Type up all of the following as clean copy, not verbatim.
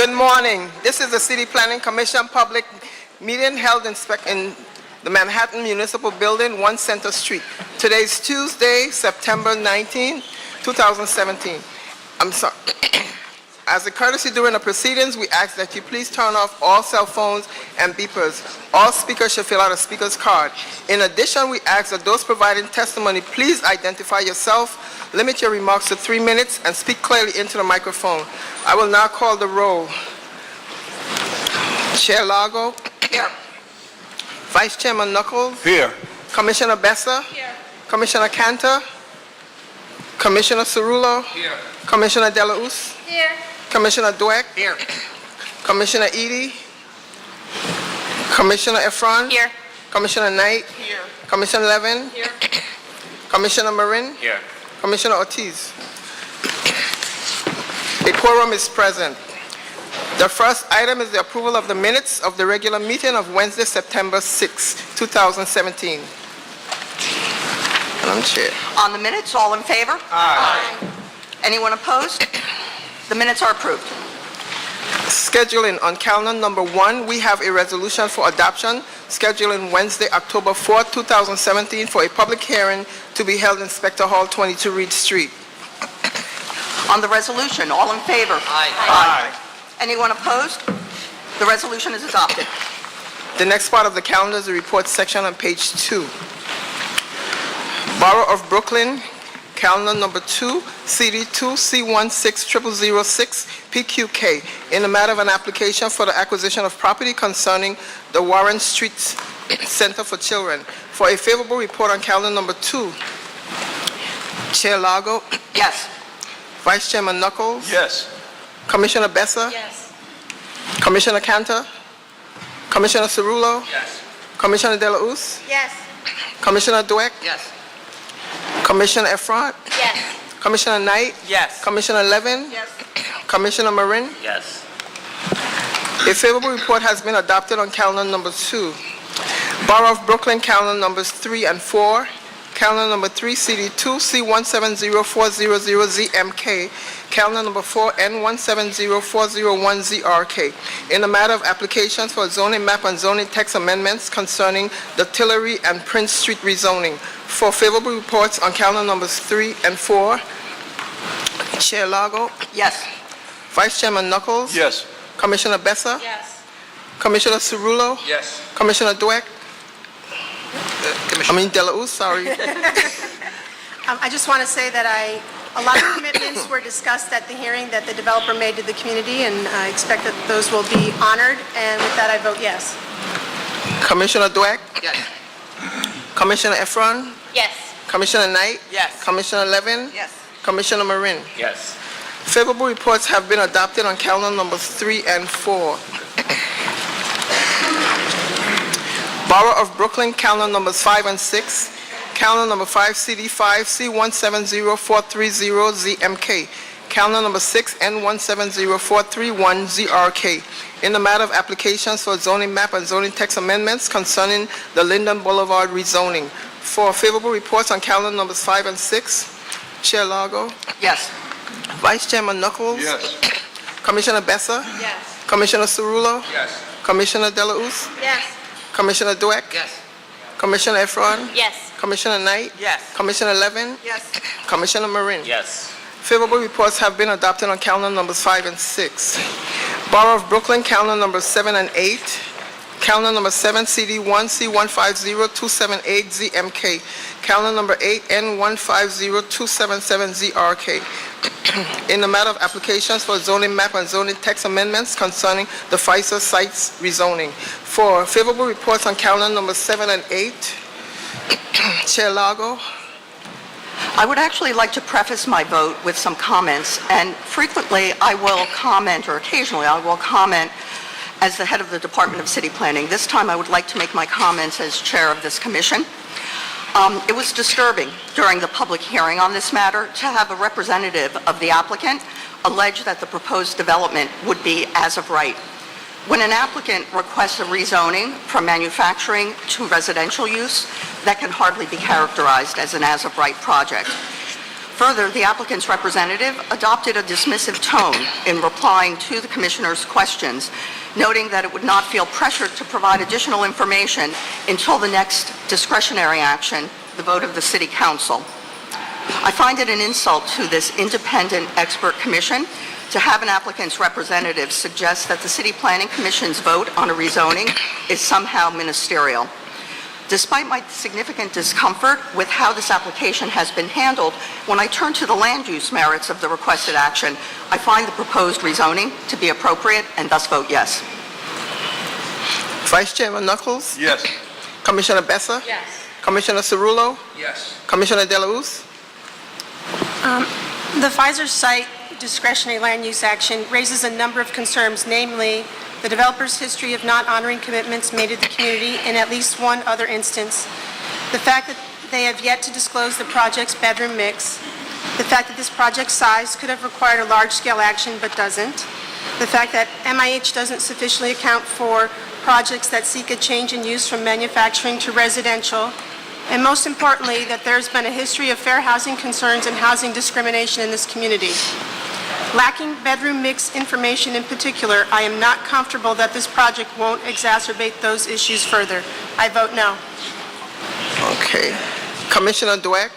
Good morning. This is the City Planning Commission public meeting held in the Manhattan Municipal Building, 1 Center Street. Today is Tuesday, September 19, 2017. I'm sorry. As a courtesy during the proceedings, we ask that you please turn off all cell phones and beepers. All speakers should fill out a speaker's card. In addition, we ask that those providing testimony please identify yourself, limit your remarks to 3 minutes, and speak clearly into the microphone. I will now call the roll. Chair Lago. Here. Vice Chairman Knuckles. Here. Commissioner Besser. Here. Commissioner Cantor. Commissioner Cerullo. Here. Commissioner Delausse. Here. Commissioner Dweck. Here. Commissioner Edie. Commissioner Efron. Here. Commissioner Knight. Here. Commissioner Levin. Here. Commissioner Marin. Here. Commissioner Ortiz. A quorum is present. The first item is the approval of the minutes of the regular meeting of Wednesday, September 6, 2017. Madam Chair. On the minutes, all in favor? Aye. Anyone opposed? The minutes are approved. Scheduling on calendar number 1, we have a resolution for adoption scheduling Wednesday, October 4, 2017 for a public hearing to be held in Spector Hall, 22 Reade Street. On the resolution, all in favor? Aye. Anyone opposed? The resolution is adopted. The next part of the calendar is the report section on page 2. Borough of Brooklyn, calendar number 2, CD2 C16006 PQK, in the matter of an application for the acquisition of property concerning the Warren Street Center for Children. For a favorable report on calendar number 2, Chair Lago. Yes. Vice Chairman Knuckles. Yes. Commissioner Besser. Yes. Commissioner Cantor. Commissioner Cerullo. Yes. Commissioner Delausse. Yes. Commissioner Dweck. Yes. Commissioner Efron. Yes. Commissioner Knight. Yes. Commissioner Levin. Yes. Commissioner Marin. Yes. A favorable report has been adopted on calendar number 2. Borough of Brooklyn, calendar numbers 3 and 4. Calendar number 3, CD2 C170400ZMK. Calendar number 4, N170401ZRK. In the matter of applications for zoning map and zoning text amendments concerning the Tillery and Prince Street rezoning. For favorable reports on calendar numbers 3 and 4, Chair Lago. Yes. Vice Chairman Knuckles. Yes. Commissioner Besser. Yes. Commissioner Cerullo. Yes. Commissioner Dweck. Delausse, sorry. I just want to say that a lot of commitments were discussed at the hearing that the developer made to the community, and I expect that those will be honored, and with that, I vote yes. Commissioner Dweck. Yes. Commissioner Efron. Yes. Commissioner Knight. Yes. Commissioner Levin. Yes. Commissioner Marin. Yes. Favorable reports have been adopted on calendar numbers 3 and 4. Borough of Brooklyn, calendar numbers 5 and 6. Calendar number 5, CD5 C170430ZMK. Calendar number 6, N170431ZRK. In the matter of applications for zoning map and zoning text amendments concerning the Linden Boulevard rezoning. For favorable reports on calendar numbers 5 and 6, Chair Lago. Yes. Vice Chairman Knuckles. Yes. Commissioner Besser. Yes. Commissioner Cerullo. Yes. Commissioner Delausse. Yes. Commissioner Dweck. Yes. Commissioner Efron. Yes. Commissioner Knight. Yes. Commissioner Levin. Yes. Commissioner Marin. Yes. Favorable reports have been adopted on calendar numbers 5 and 6. Borough of Brooklyn, calendar numbers 7 and 8. Calendar number 7, CD1 C150278ZMK. Calendar number 8, N150277ZRK. In the matter of applications for zoning map and zoning text amendments concerning the FISA sites rezoning. For favorable reports on calendar numbers 7 and 8, Chair Lago. I would actually like to preface my vote with some comments, and frequently I will comment, or occasionally I will comment as the head of the Department of City Planning. This time I would like to make my comments as chair of this commission. It was disturbing during the public hearing on this matter to have a representative of the applicant allege that the proposed development would be as of right. When an applicant requests a rezoning from manufacturing to residential use, that can hardly be characterized as an as of right project. Further, the applicant's representative adopted a dismissive tone in replying to the commissioner's questions, noting that it would not feel pressured to provide additional information until the next discretionary action, the vote of the City Council. I find it an insult to this independent expert commission to have an applicant's representative suggest that the City Planning Commission's vote on a rezoning is somehow ministerial. Despite my significant discomfort with how this application has been handled, when I turn to the land use merits of the requested action, I find the proposed rezoning to be appropriate and thus vote yes. Vice Chairman Knuckles? Yes. Commissioner Bessa? Yes. Commissioner Cerullo? Yes. Commissioner Delauss? The Pfizer site discretionary land use action raises a number of concerns, namely the developer's history of not honoring commitments made to the community in at least one other instance, the fact that they have yet to disclose the project's bedroom mix, the fact that this project size could have required a large-scale action but doesn't, the fact that MIH doesn't sufficiently account for projects that seek a change in use from manufacturing to residential, and most importantly, that there's been a history of fair housing concerns and housing discrimination in this community. Lacking bedroom mix information in particular, I am not comfortable that this project won't exacerbate those issues further. I vote no. Okay. Commissioner Dweck?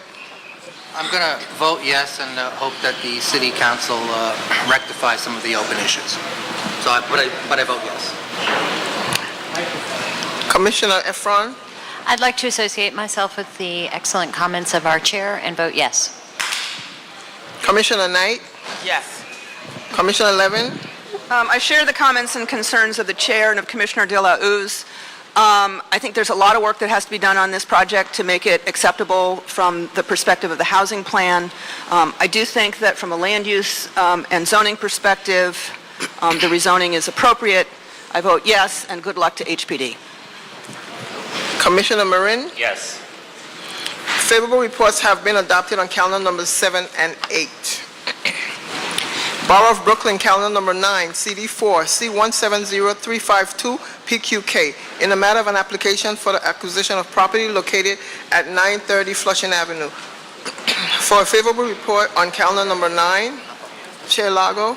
I'm going to vote yes and hope that the City Council rectifies some of the open issues. But I vote yes. Commissioner Efron? I'd like to associate myself with the excellent comments of our chair and vote yes. Commissioner Knight? Yes. Commissioner Levin? I share the comments and concerns of the chair and of Commissioner Delauss. I think there's a lot of work that has to be done on this project to make it acceptable from the perspective of the housing plan. I do think that from a land use and zoning perspective, the rezoning is appropriate. I vote yes, and good luck to HPD. Commissioner Marin? Yes. Favorable reports have been adopted on calendar numbers 7 and 8. Borough of Brooklyn, calendar number 9, CD4, C170352, PQK, in the matter of an application for the acquisition of property located at 930 Flushing Avenue. For a favorable report on calendar number 9, Chair Lago.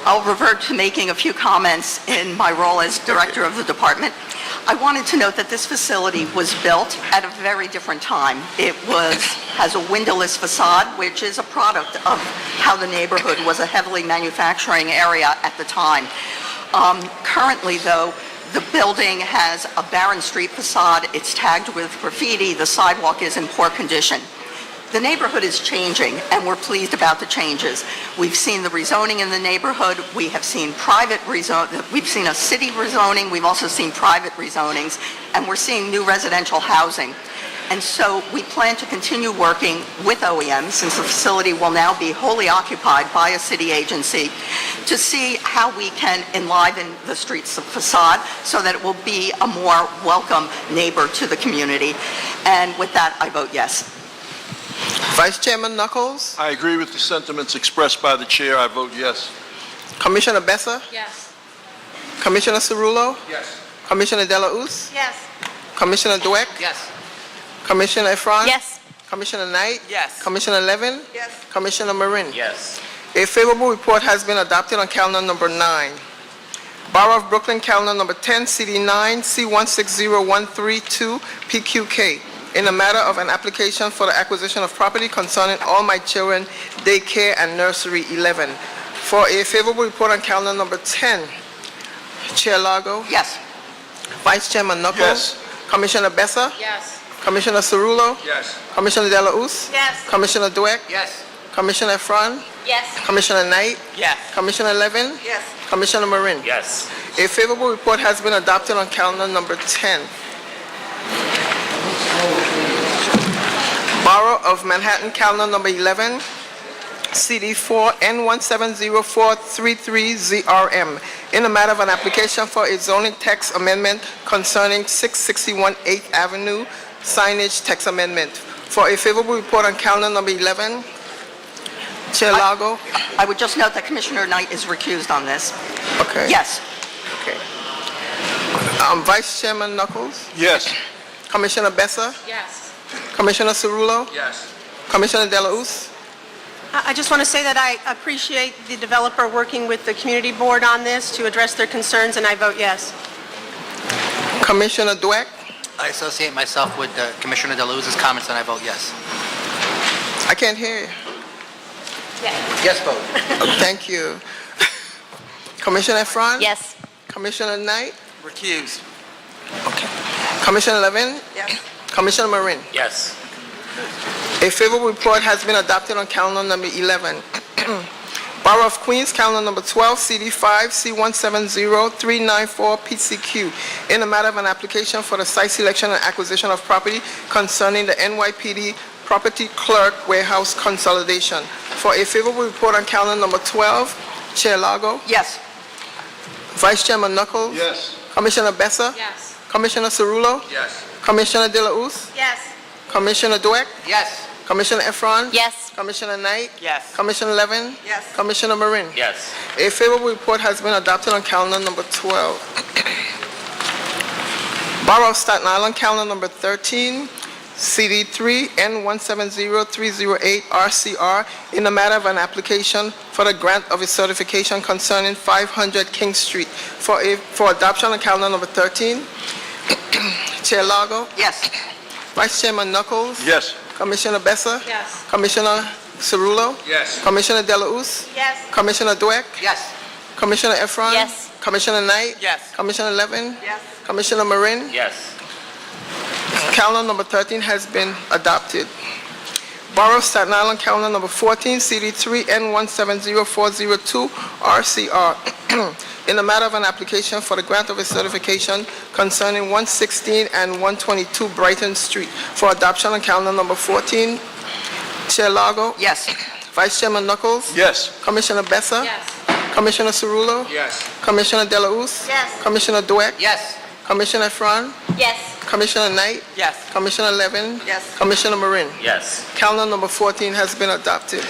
I'll revert to making a few comments in my role as director of the department. I wanted to note that this facility was built at a very different time. It has a windowless facade, which is a product of how the neighborhood was a heavily manufacturing area at the time. Currently, though, the building has a Barron Street facade. It's tagged with graffiti. The sidewalk is in poor condition. The neighborhood is changing, and we're pleased about the changes. We've seen the rezoning in the neighborhood. We have seen we've seen a city rezoning. We've also seen private rezonings, and we're seeing new residential housing. And so we plan to continue working with OEM, since the facility will now be wholly occupied by a city agency, to see how we can enliven the street's facade so that it will be a more welcome neighbor to the community. And with that, I vote yes. Vice Chairman Knuckles? I agree with the sentiments expressed by the chair. I vote yes. Commissioner Bessa? Yes. Commissioner Cerullo? Yes. Commissioner Delauss? Yes. Commissioner Dweck? Yes. Commissioner Efron? Yes. Commissioner Knight? Yes. Commissioner Levin? Yes. Commissioner Marin? Yes. A favorable report has been adopted on calendar number 9. Borough of Brooklyn, calendar number 10, CD9, C160132, PQK, in the matter of an application for the acquisition of property concerning All My Children Daycare and Nursery 11. For a favorable report on calendar number 10, Chair Lago? Yes. Vice Chairman Knuckles? Yes. Commissioner Bessa? Yes. Commissioner Cerullo? Yes. Commissioner Delauss? Yes. Commissioner Dweck? Yes. Commissioner Efron? Yes. Commissioner Knight? Yes. Commissioner Levin? Yes. Commissioner Marin? Yes. A favorable report has been adopted on calendar number 10. Borough of Manhattan, calendar number 11, CD4 N170433ZRM, in the matter of an application for a zoning text amendment concerning 661 8th Avenue signage text amendment. For a favorable report on calendar number 11, Chair Lago? I would just note that Commissioner Knight is recused on this. Okay. Yes. Okay. Vice Chairman Knuckles? Yes. Commissioner Bessa? Yes. Commissioner Cerullo? Yes. Commissioner Delauss? I just want to say that I appreciate the developer working with the community board on this to address their concerns, and I vote yes. Commissioner Dweck? I associate myself with Commissioner Deluz's comments, and I vote yes. I can't hear you. Yes vote. Thank you. Commissioner Efron? Yes. Commissioner Knight? Recused. Okay. Commissioner Levin? Yes. Commissioner Marin? Yes. A favorable report has been adopted on calendar number 11. Borough of Queens, calendar number 12, CD5, C170394 PCQ, in the matter of an application for the site selection and acquisition of property concerning the NYPD Property Clerk Warehouse Consolidation. For a favorable report on calendar number 12, Chair Lago, Yes. Vice Chairman Knuckles, Yes. Commissioner Bessa, Yes. Commissioner Cerullo, Yes. Commissioner Delauss, Yes. Commissioner Dweck, Yes. Commissioner Efron, Yes. Commissioner Knight, Yes. Commissioner Levin, Yes. Commissioner Marin. Yes. A favorable report has been adopted on calendar number 12. Borough of Staten Island, calendar number 13, CD3 N170308 RCR, in the matter of an application for the grant of a certification concerning 500 King Street. For adoption on calendar number 13, Chair Lago, Yes. Vice Chairman Knuckles, Yes. Commissioner Bessa, Yes. Commissioner Cerullo, Yes. Commissioner Delauss, Yes. Commissioner Dweck, Yes. Commissioner Efron? Yes. Commissioner Knight? Yes. Commissioner Levin? Yes. Commissioner Marin? Yes. Calendar number 13 has been adopted. Borough of Staten Island, calendar number 14, CD3 N170402 RCR, in the matter of an application for the grant of a certification concerning 116 and 122 Brighton Street. For adoption on calendar number 14, Chair Lago, Yes. Vice Chairman Knuckles, Yes. Commissioner Bessa, Yes. Commissioner Cerullo, Yes. Commissioner Delauss, Yes. Commissioner Dweck, Yes. Commissioner Efron, Yes. Commissioner Knight, Yes. Commissioner Levin, Yes. Commissioner Marin. Yes. Calendar number 14 has been adopted.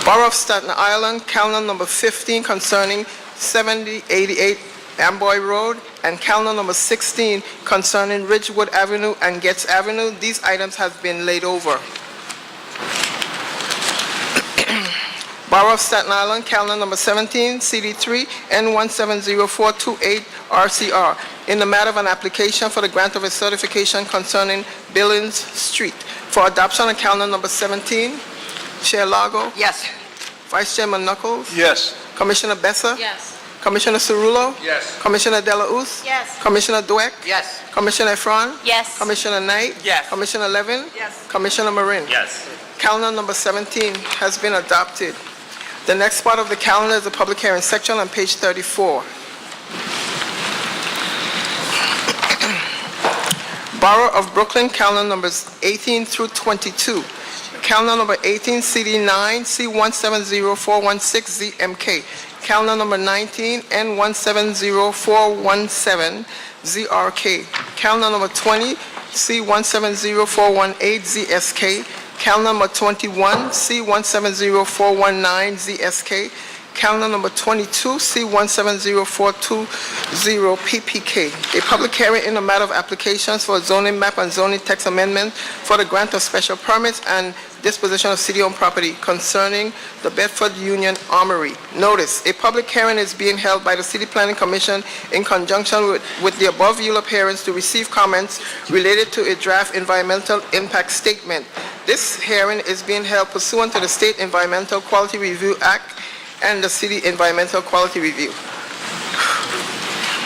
Borough of Staten Island, calendar number 15 concerning 7088 Amboy Road, and calendar number 16 concerning Ridgewood Avenue and Getz Avenue. These items have been laid over. Borough of Staten Island, calendar number 17, CD3 N170428 RCR, in the matter of an application for the grant of a certification concerning Billings Street. For adoption on calendar number 17, Chair Lago, Yes. Vice Chairman Knuckles, Yes. Commissioner Bessa, Yes. Commissioner Cerullo, Yes. Commissioner Delauss, Yes. Commissioner Dweck, Yes. Commissioner Efron, Yes. Commissioner Knight, Yes. Commissioner Levin, Yes. Commissioner Marin. Yes. Calendar number 17 has been adopted. The next part of the calendar is the public hearing section on page 34. Borough of Brooklyn, calendar numbers 18 through 22. Calendar number 18, CD9, C170416 ZMK. Calendar number 19, N170417 ZRK. Calendar number 20, C170418 ZSK. Calendar number 21, C170419 ZSK. Calendar number 22, C170420 PPK. A public hearing in the matter of applications for zoning map and zoning text amendment for the grant of special permits and disposition of city-owned property concerning the Bedford Union Armory. Notice, a public hearing is being held by the City Planning Commission in conjunction with the above ULUP hearings to receive comments related to a draft environmental impact statement. This hearing is being held pursuant to the State Environmental Quality Review Act and the City Environmental Quality Review.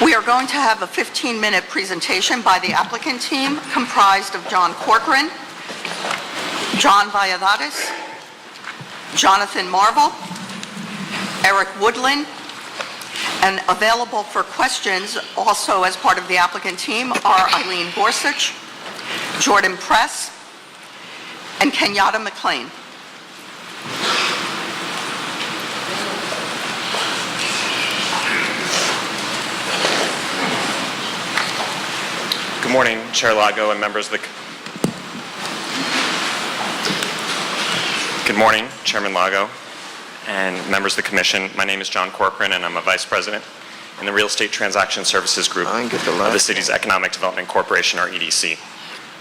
We are going to have a 15-minute presentation by the applicant team comprised of John Corcoran, John Valladares, Jonathan Marvel, Eric Woodland, and available for questions also as part of the applicant team are Eileen Gorsuch, Jordan Press, and Kenyatta McLean. Good morning, Chair Lago and members of the... Good morning, Chairman Lago and members of the Commission. My name is John Corcoran, and I'm a Vice President in the Real Estate Transaction Services Group of the City's Economic Development Corporation, or EDC.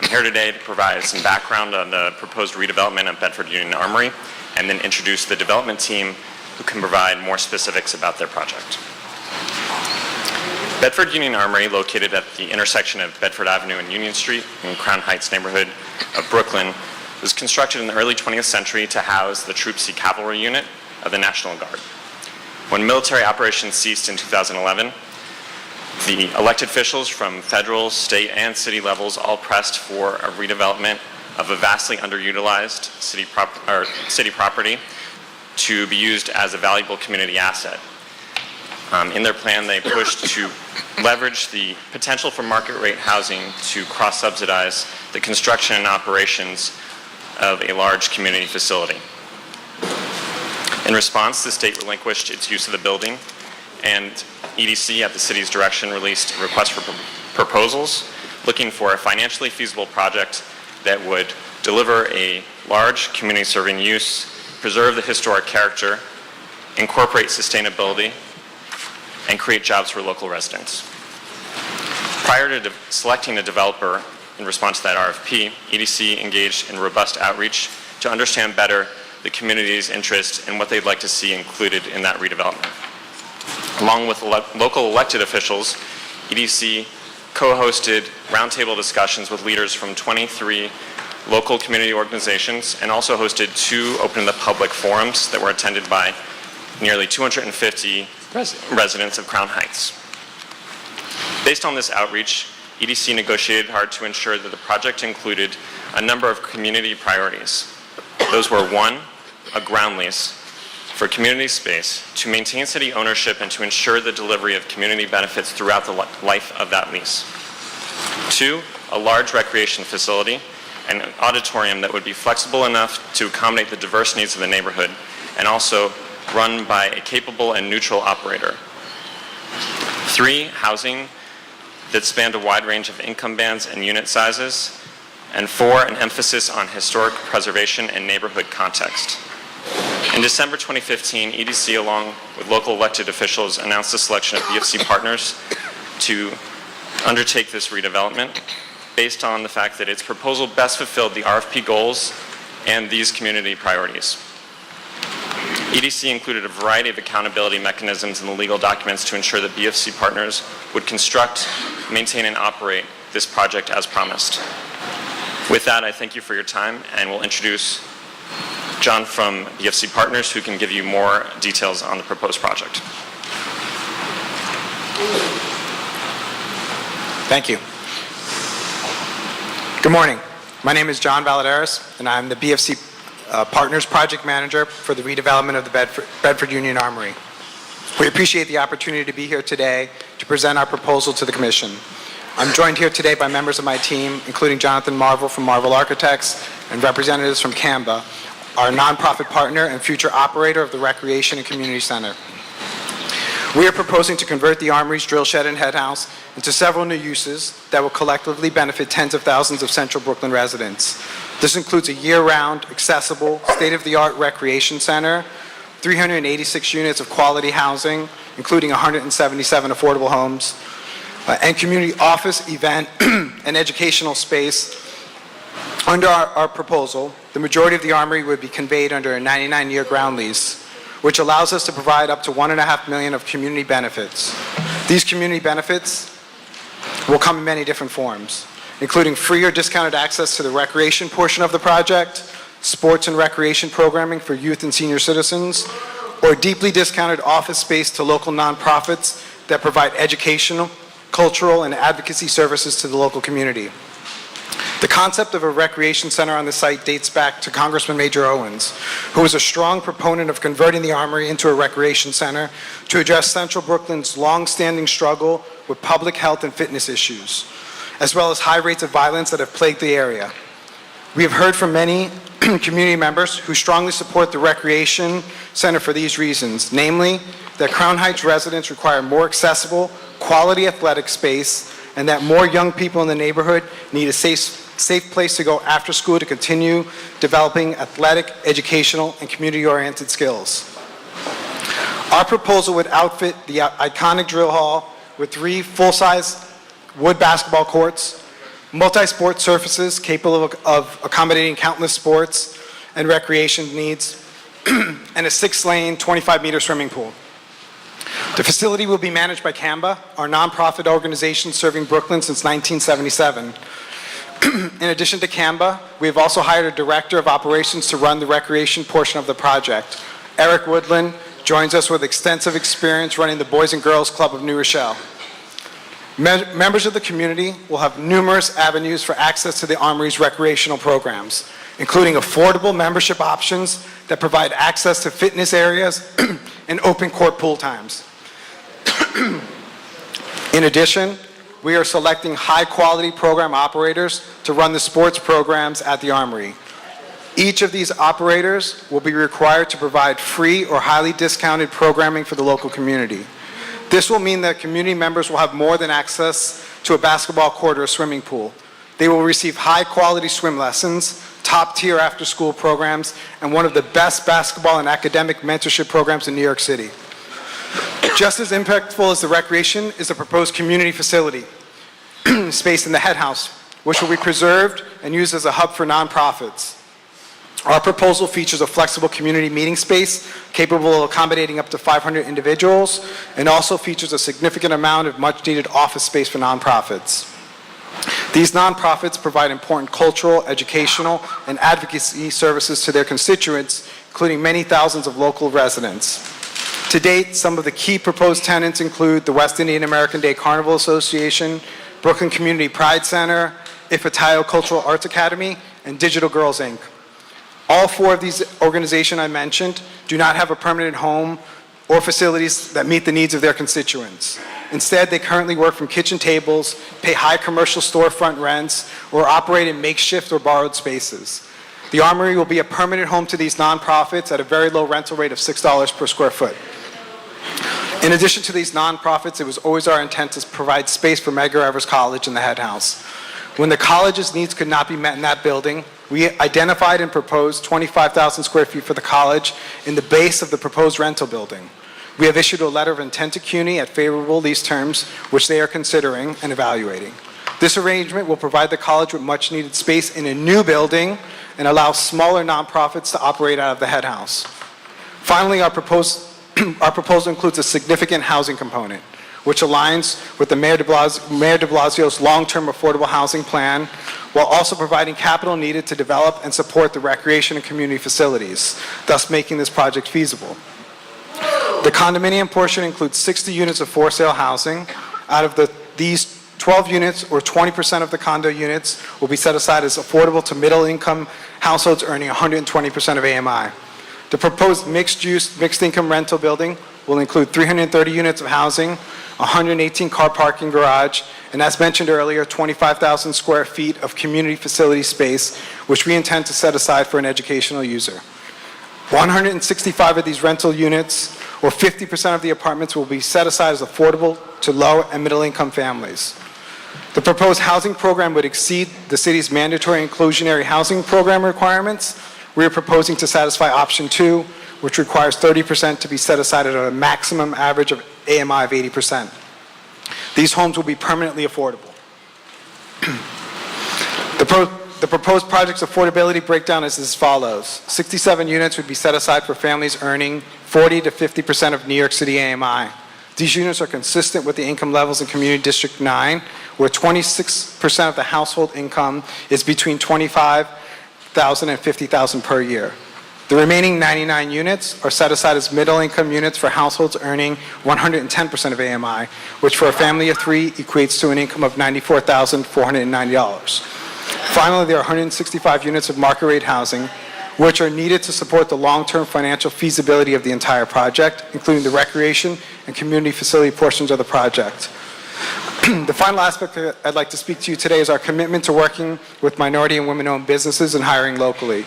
I'm here today to provide some background on the proposed redevelopment of Bedford Union Armory and then introduce the development team who can provide more specifics about their project. Bedford Union Armory, located at the intersection of Bedford Avenue and Union Street in Crown Heights neighborhood of Brooklyn, was constructed in the early 20th century to house the Troop C Cavalry Unit of the National Guard. When military operations ceased in 2011, the elected officials from federal, state, and city levels all pressed for a redevelopment of a vastly underutilized city property to be used as a valuable community asset. In their plan, they pushed to leverage the potential for market rate housing to cross-subsidize the construction and operations of a large community facility. In response, the state relinquished its use of the building, and EDC, at the city's direction, released a request for proposals looking for a financially feasible project that would deliver a large community-serving use, preserve the historic character, incorporate sustainability, and create jobs for local residents. Prior to selecting a developer in response to that RFP, EDC engaged in robust outreach to understand better the community's interest and what they'd like to see included in that redevelopment. Along with local elected officials, EDC co-hosted roundtable discussions with leaders from 23 local community organizations and also hosted 2 open to the public forums that were attended by nearly 250 residents of Crown Heights. Based on this outreach, EDC negotiated hard to ensure that the project included a number of community priorities. Those were 1, a ground lease for community space to maintain city ownership and to ensure the delivery of community benefits throughout the life of that lease. 2, a large recreation facility and an auditorium that would be flexible enough to accommodate the diverse needs of the neighborhood and also run by a capable and neutral operator. 3, housing that spanned a wide range of income bands and unit sizes. And 4, an emphasis on historic preservation and neighborhood context. In December 2015, EDC, along with local elected officials, announced the selection of BFC partners to undertake this redevelopment based on the fact that its proposal best fulfilled the RFP goals and these community priorities. EDC included a variety of accountability mechanisms in the legal documents to ensure that BFC partners would construct, maintain, and operate this project as promised. With that, I thank you for your time, and we'll introduce John from BFC Partners, who can give you more details on the proposed project. Thank you. Good morning. My name is John Valadares, and I'm the BFC Partners Project Manager for the redevelopment of the Bedford Union Armory. We appreciate the opportunity to be here today to present our proposal to the Commission. I'm joined here today by members of my team, including Jonathan Marvel from Marvel Architects and representatives from CAMBA, our nonprofit partner and future operator of the Recreation and Community Center. We are proposing to convert the Armory's drill shed and head house into several new uses that will collectively benefit tens of thousands of Central Brooklyn residents. This includes a year-round, accessible, state-of-the-art recreation center, 386 units of quality housing, including 177 affordable homes, and community office, event, and educational space. Under our proposal, the majority of the Armory would be conveyed under a 99-year ground lease, which allows us to provide up to $1.5 million of community benefits. These community benefits will come in many different forms, including free or discounted access to the recreation portion of the project, sports and recreation programming for youth and senior citizens, or deeply discounted office space to local nonprofits that provide educational, cultural, and advocacy services to the local community. The concept of a recreation center on the site dates back to Congressman Major Owens, who was a strong proponent of converting the Armory into a recreation center to address Central Brooklyn's long-standing struggle with public health and fitness issues, as well as high rates of violence that have plagued the area. We have heard from many community members who strongly support the recreation center for these reasons, namely that Crown Heights residents require more accessible, quality athletic space, and that more young people in the neighborhood need a safe place to go after school to continue developing athletic, educational, and community-oriented skills. Our proposal would outfit the iconic drill hall with 3 full-size wood basketball courts, multi-sport surfaces capable of accommodating countless sports and recreation needs, and a 6-lane, 25-meter swimming pool. The facility will be managed by CAMBA, our nonprofit organization serving Brooklyn since 1977. In addition to CAMBA, we have also hired a director of operations to run the recreation portion of the project. Eric Woodland joins us with extensive experience running the Boys and Girls Club of New Rochelle. Members of the community will have numerous avenues for access to the Armory's recreational programs, including affordable membership options that provide access to fitness areas and open court pool times. In addition, we are selecting high-quality program operators to run the sports programs at the Armory. Each of these operators will be required to provide free or highly discounted programming for the local community. This will mean that community members will have more than access to a basketball court or a swimming pool. They will receive high-quality swim lessons, top-tier after-school programs, and one of the best basketball and academic mentorship programs in New York City. Just as impactful as the recreation is the proposed community facility space in the head house, which will be preserved and used as a hub for nonprofits. Our proposal features a flexible community meeting space capable of accommodating up to 500 individuals, and also features a significant amount of much-needed office space for nonprofits. These nonprofits provide important cultural, educational, and advocacy services to their constituents, including many thousands of local residents. To date, some of the key proposed tenants include the West Indian American Day Carnival Association, Brooklyn Community Pride Center, Ifatayo Cultural Arts Academy, and Digital Girls, Inc. All 4 of these organizations I mentioned do not have a permanent home or facilities that meet the needs of their constituents. Instead, they currently work from kitchen tables, pay high commercial storefront rents, or operate in makeshift or borrowed spaces. The Armory will be a permanent home to these nonprofits at a very low rental rate of $6 per square foot. In addition to these nonprofits, it was always our intent to provide space for Medgar Evers College in the head house. When the college's needs could not be met in that building, we identified and proposed 25,000 square feet for the college in the base of the proposed rental building. We have issued a letter of intent to CUNY at favorable lease terms, which they are considering and evaluating. This arrangement will provide the college with much-needed space in a new building and allow smaller nonprofits to operate out of the head house. Finally, our proposal includes a significant housing component, which aligns with the Mayor de Blasio's long-term affordable housing plan, while also providing capital needed to develop and support the recreation and community facilities, thus making this project feasible. The condominium portion includes 60 units of for-sale housing. Out of these 12 units, or 20% of the condo units, will be set aside as affordable to middle-income households earning 120% of AMI. The proposed mixed-use, mixed-income rental building will include 330 units of housing, 118-car parking garage, and as mentioned earlier, 25,000 square feet of community facility space, which we intend to set aside for an educational user. 165 of these rental units, or 50% of the apartments, will be set aside as affordable to low and middle-income families. The proposed housing program would exceed the city's mandatory inclusionary housing program requirements. We are proposing to satisfy option 2, which requires 30% to be set aside at a maximum average of AMI of 80%. These homes will be permanently affordable. The proposed project's affordability breakdown is as follows. 67 units would be set aside for families earning 40 to 50% of New York City AMI. These units are consistent with the income levels in Community District 9, where 26% of the household income is between $25,000 and $50,000 per year. The remaining 99 units are set aside as middle-income units for households earning 110% of AMI, which for a family of 3 equates to an income of $94,490. Finally, there are 165 units of market-rate housing, which are needed to support the long-term financial feasibility of the entire project, including the recreation and community facility portions of the project. The final aspect that I'd like to speak to you today is our commitment to working with minority and women-owned businesses and hiring locally.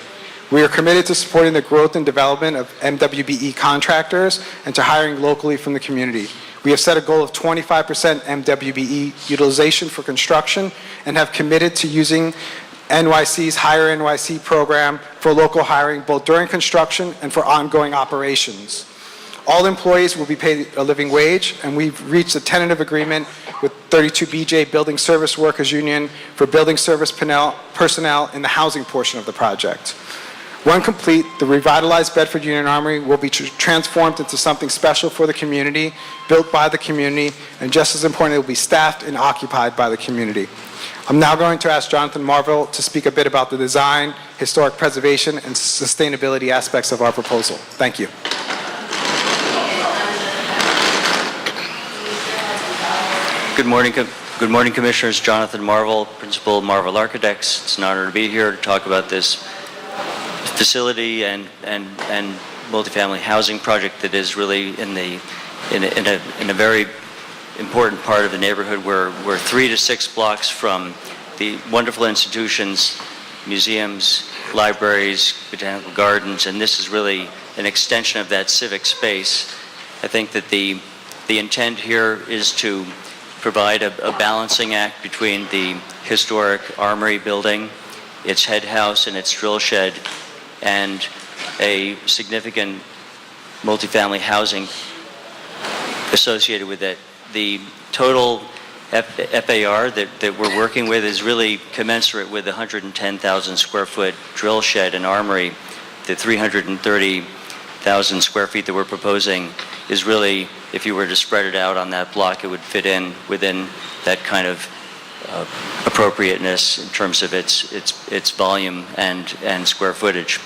We are committed to supporting the growth and development of MWBE contractors and to hiring locally from the community. We have set a goal of 25% MWBE utilization for construction and have committed to using NYC's Hire NYC program for local hiring both during construction and for ongoing operations. All employees will be paid a living wage, and we've reached a tentative agreement with 32BJ Building Service Workers Union for building service personnel in the housing portion of the project. When complete, the revitalized Bedford Union Armory will be transformed into something special for the community, built by the community, and just as important, it will be staffed and occupied by the community. I'm now going to ask Jonathan Marvell to speak a bit about the design, historic preservation, and sustainability aspects of our proposal. Thank you. Good morning, Commissioners. Jonathan Marvell, Principal, Marvell Architects. It's an honor to be here to talk about this facility and multifamily housing project that is really in a very important part of the neighborhood. We're 3 to 6 blocks from the wonderful institutions, museums, libraries, botanical gardens, and this is really an extension of that civic space. I think that the intent here is to provide a balancing act between the historic Armory building, its head house and its drill shed, and a significant multifamily housing associated with it. The total FAR that we're working with is really commensurate with the 110,000 square foot drill shed and armory. The 330,000 square feet that we're proposing is really, if you were to spread it out on that block, it would fit in within that kind of appropriateness in terms of its volume and square footage.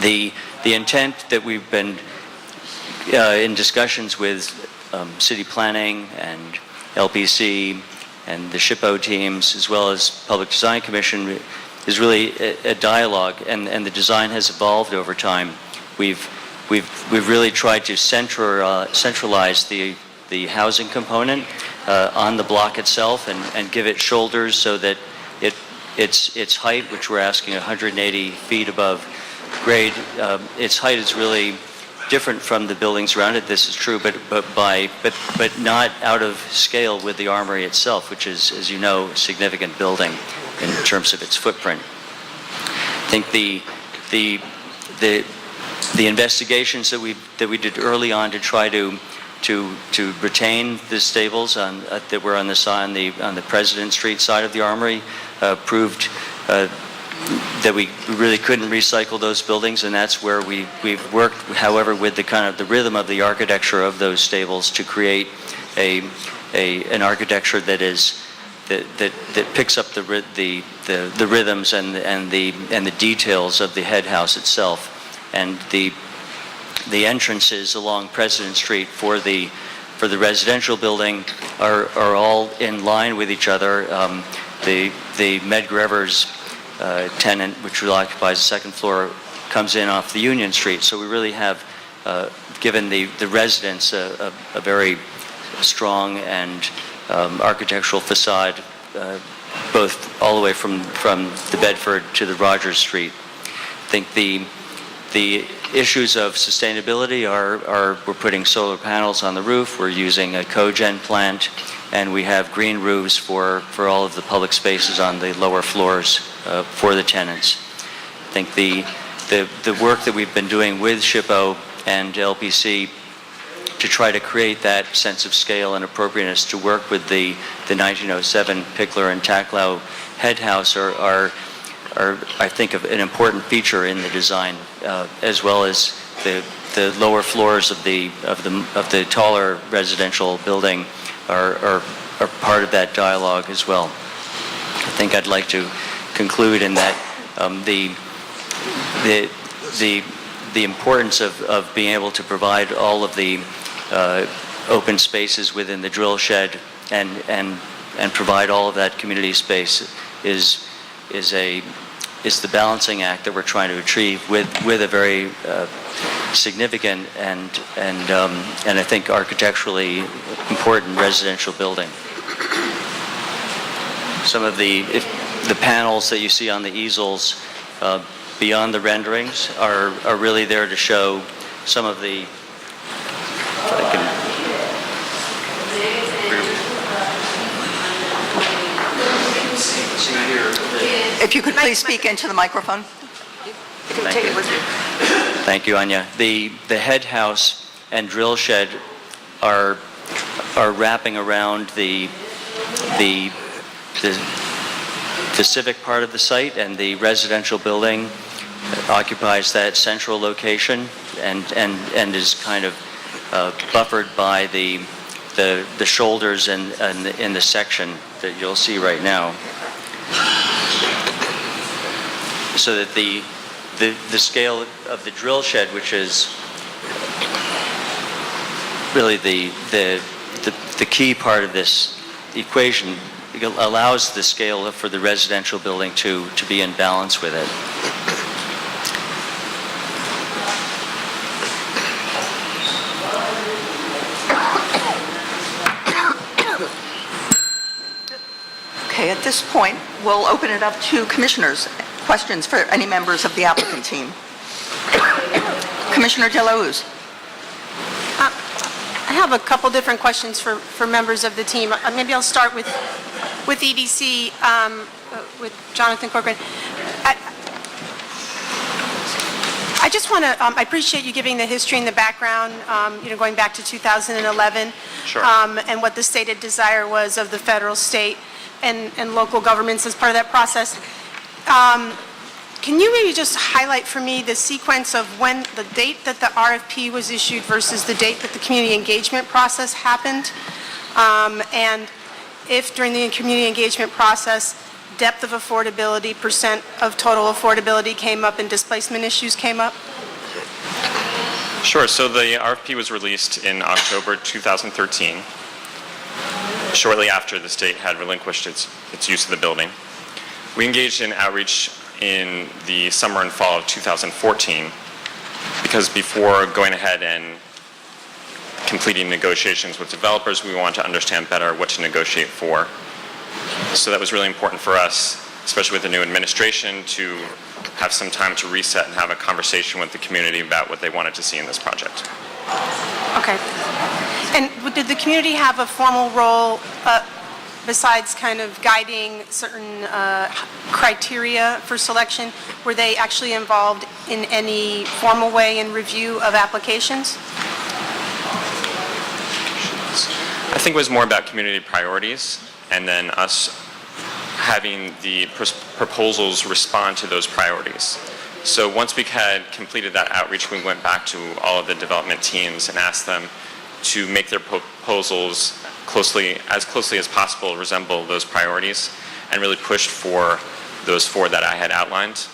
The intent that we've been in discussions with city planning and LPC and the SHPO teams, as well as Public Design Commission, is really a dialogue, and the design has evolved over time. We've really tried to centralize the housing component on the block itself and give it shoulders so that its height, which we're asking 180 feet above grade, its height is really different from the buildings around it. This is true, but not out of scale with the Armory itself, which is, as you know, a significant building in terms of its footprint. I think the investigations that we did early on to try to retain the stables that were on the President Street side of the Armory proved that we really couldn't recycle those buildings, and that's where we've worked, however, with the kind of the rhythm of the architecture of those stables to create an architecture that picks up the rhythms and the details of the head house itself. And the entrances along President Street for the residential building are all in line with each other. The Medgar Evers tenant, which occupies the second floor, comes in off the Union Street. So we really have given the residents a very strong and architectural facade, both all the way from the Bedford to the Rogers Street. I think the issues of sustainability are we're putting solar panels on the roof, we're using a cogen plant, and we have green roofs for all of the public spaces on the lower floors for the tenants. I think the work that we've been doing with SHPO and LPC to try to create that sense of scale and appropriateness to work with the 1907 Pickler and Tacklau head house are I think an important feature in the design, as well as the lower floors of the taller residential building are part of that dialogue as well. I think I'd like to conclude in that the importance of being able to provide all of the open spaces within the drill shed and provide all of that community space is the balancing act that we're trying to achieve with a very significant and I think architecturally important residential building. Some of the panels that you see on the easels beyond the renderings are really there to show some of the. If you could please speak into the microphone. Thank you, Anya. The head house and drill shed are wrapping around the civic part of the site, and the residential building occupies that central location and is kind of buffered by the shoulders in the section that you'll see right now. So that the scale of the drill shed, which is really the key part of this equation, allows the scale for the residential building to be in balance with it. Okay, at this point, we'll open it up to commissioners. Questions for any members of the applicant team? Commissioner De La Hoz. I have a couple different questions for members of the team. Maybe I'll start with EDC, with Jonathan Corcoran. I just want to, I appreciate you giving the history and the background, going back to 2011. Sure. And what the stated desire was of the federal, state, and local governments as part of that process. Can you maybe just highlight for me the sequence of when the date that the RFP was issued versus the date that the community engagement process happened? And if during the community engagement process, depth of affordability, percent of total affordability came up and displacement issues came up? Sure. So the RFP was released in October 2013, shortly after the state had relinquished its use of the building. We engaged in outreach in the summer and fall of 2014 because before going ahead and completing negotiations with developers, we wanted to understand better what to negotiate for. So that was really important for us, especially with the new administration, to have some time to reset and have a conversation with the community about what they wanted to see in this project. Okay. And did the community have a formal role besides kind of guiding certain criteria for selection? Were they actually involved in any formal way in review of applications? I think it was more about community priorities and then us having the proposals respond to those priorities. So once we had completed that outreach, we went back to all of the development teams and asked them to make their proposals as closely as possible resemble those priorities, and really pushed for those four that I had outlined.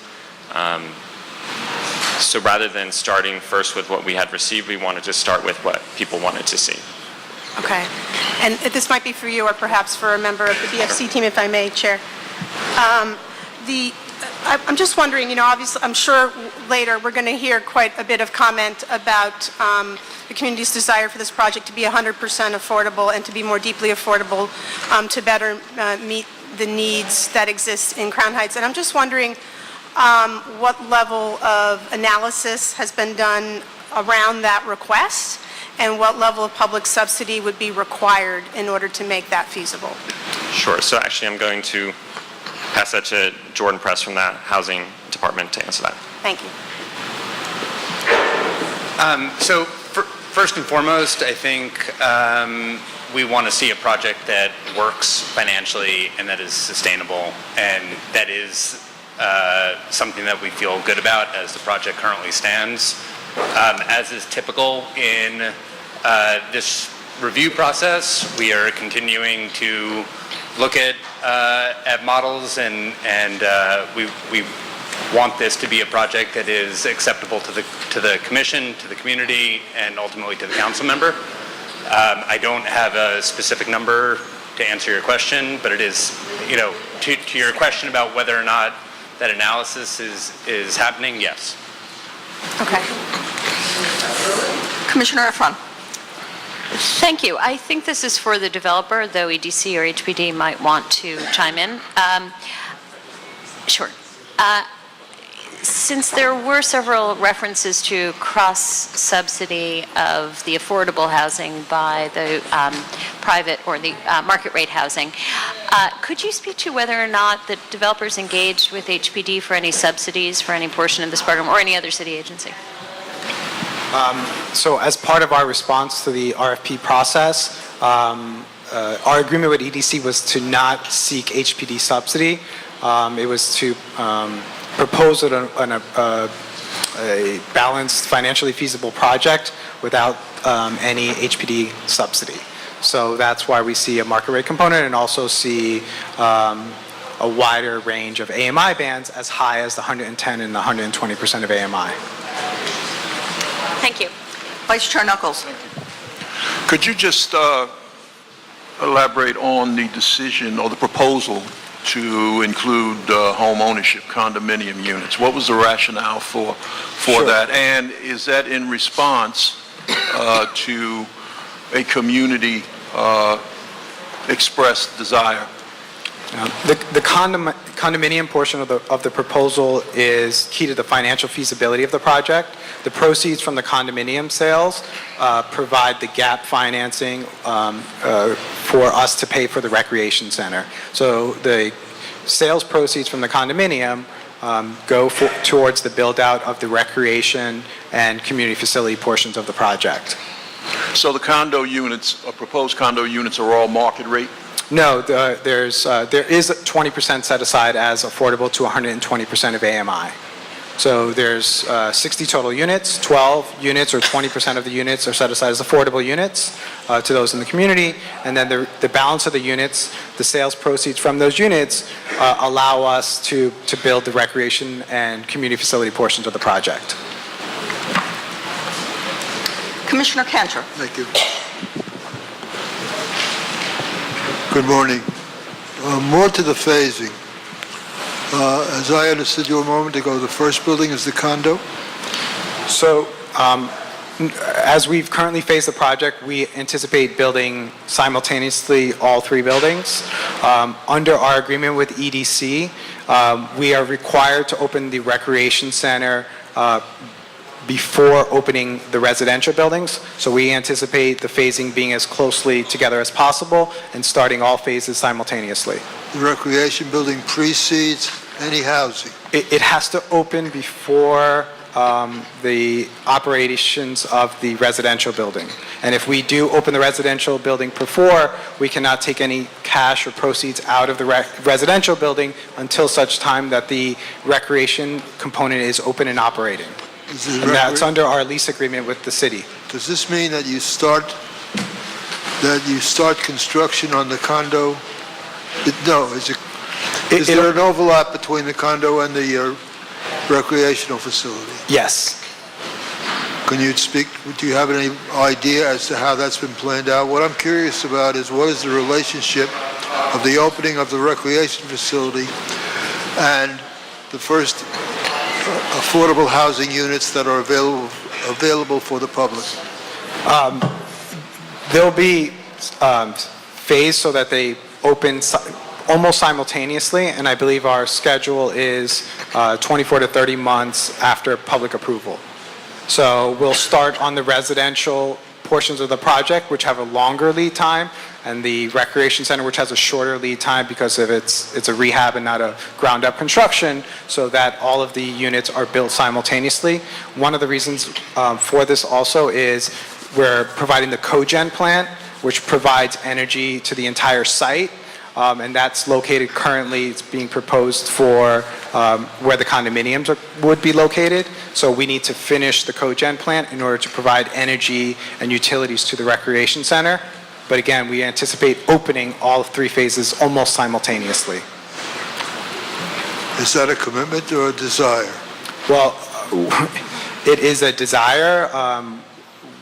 So rather than starting first with what we had received, we wanted to start with what people wanted to see. Okay. And this might be for you or perhaps for a member of the BFC team, if I may, Chair. I'm just wondering, obviously, I'm sure later we're going to hear quite a bit of comment about the community's desire for this project to be 100% affordable and to be more deeply affordable to better meet the needs that exist in Crown Heights. And I'm just wondering what level of analysis has been done around that request and what level of public subsidy would be required in order to make that feasible. Sure. So actually, I'm going to pass that to Jordan Press from the Housing Department to answer that. Thank you. So first and foremost, I think we want to see a project that works financially and that is sustainable, and that is something that we feel good about as the project currently stands. As is typical in this review process, we are continuing to look at models, and we want this to be a project that is acceptable to the commission, to the community, and ultimately to the council member. I don't have a specific number to answer your question, but it is, to your question about whether or not that analysis is happening, yes. Okay. Commissioner Efron. Thank you. I think this is for the developer, though EDC or HPD might want to chime in. Sure. Since there were several references to cross-subsidy of the affordable housing by the private or the market rate housing, could you speak to whether or not the developers engaged with HPD for any subsidies for any portion of this program or any other city agency? So as part of our response to the RFP process, our agreement with EDC was to not seek HPD subsidy. It was to propose a balanced, financially feasible project without any HPD subsidy. So that's why we see a market rate component and also see a wider range of AMI bands as high as the 110 and the 120% of AMI. Thank you. Vice Chair Knuckles. Could you just elaborate on the decision or the proposal to include home ownership condominium units? What was the rationale for Sure. that? And is that in response to a community expressed desire? The condominium portion of the proposal is key to the financial feasibility of the project. The proceeds from the condominium sales provide the gap financing for us to pay for the recreation center. So the sales proceeds from the condominium go towards the build-out of the recreation and community facility portions of the project. So the condo units, proposed condo units are all market rate? No, there is 20% set aside as affordable to 120% of AMI. So there's 60 total units, 12 units or 20% of the units are set aside as affordable units to those in the community, and then the balance of the units, the sales proceeds from those units allow us to build the recreation and community facility portions of the project. Commissioner Cantor. Thank you. Good morning. More to the phasing. As I understood you a moment ago, the first building is the condo? So, as we've currently phased the project, we anticipate building simultaneously all three buildings. Under our agreement with EDC, we are required to open the recreation center before opening the residential buildings. So we anticipate the phasing being as closely together as possible and starting all phases simultaneously. The recreation building precedes any housing? It has to open before the operations of the residential building. And if we do open the residential building before, we cannot take any cash or proceeds out of the residential building until such time that the recreation component is open and operating. And that's under our lease agreement with the city. Does this mean that you start construction on the condo? No, is there an overlap between the condo and the recreational facility? Yes. Can you speak, do you have any idea as to how that's been planned out? What I'm curious about is what is the relationship of the opening of the recreation facility and the first affordable housing units that are available for the public? They'll be phased so that they open almost simultaneously, and I believe our schedule is 24 to 30 months after public approval. So we'll start on the residential portions of the project, which have a longer lead time, and the recreation center, which has a shorter lead time because of it's a rehab and not a ground-up construction, so that all of the units are built simultaneously. One of the reasons for this also is we're providing the cogen plant, which provides energy to the entire site, and that's located currently, it's being proposed for where the condominiums would be located. So we need to finish the cogen plant in order to provide energy and utilities to the recreation center. But again, we anticipate opening all three phases almost simultaneously. Is that a commitment or a desire? Well, it is a desire.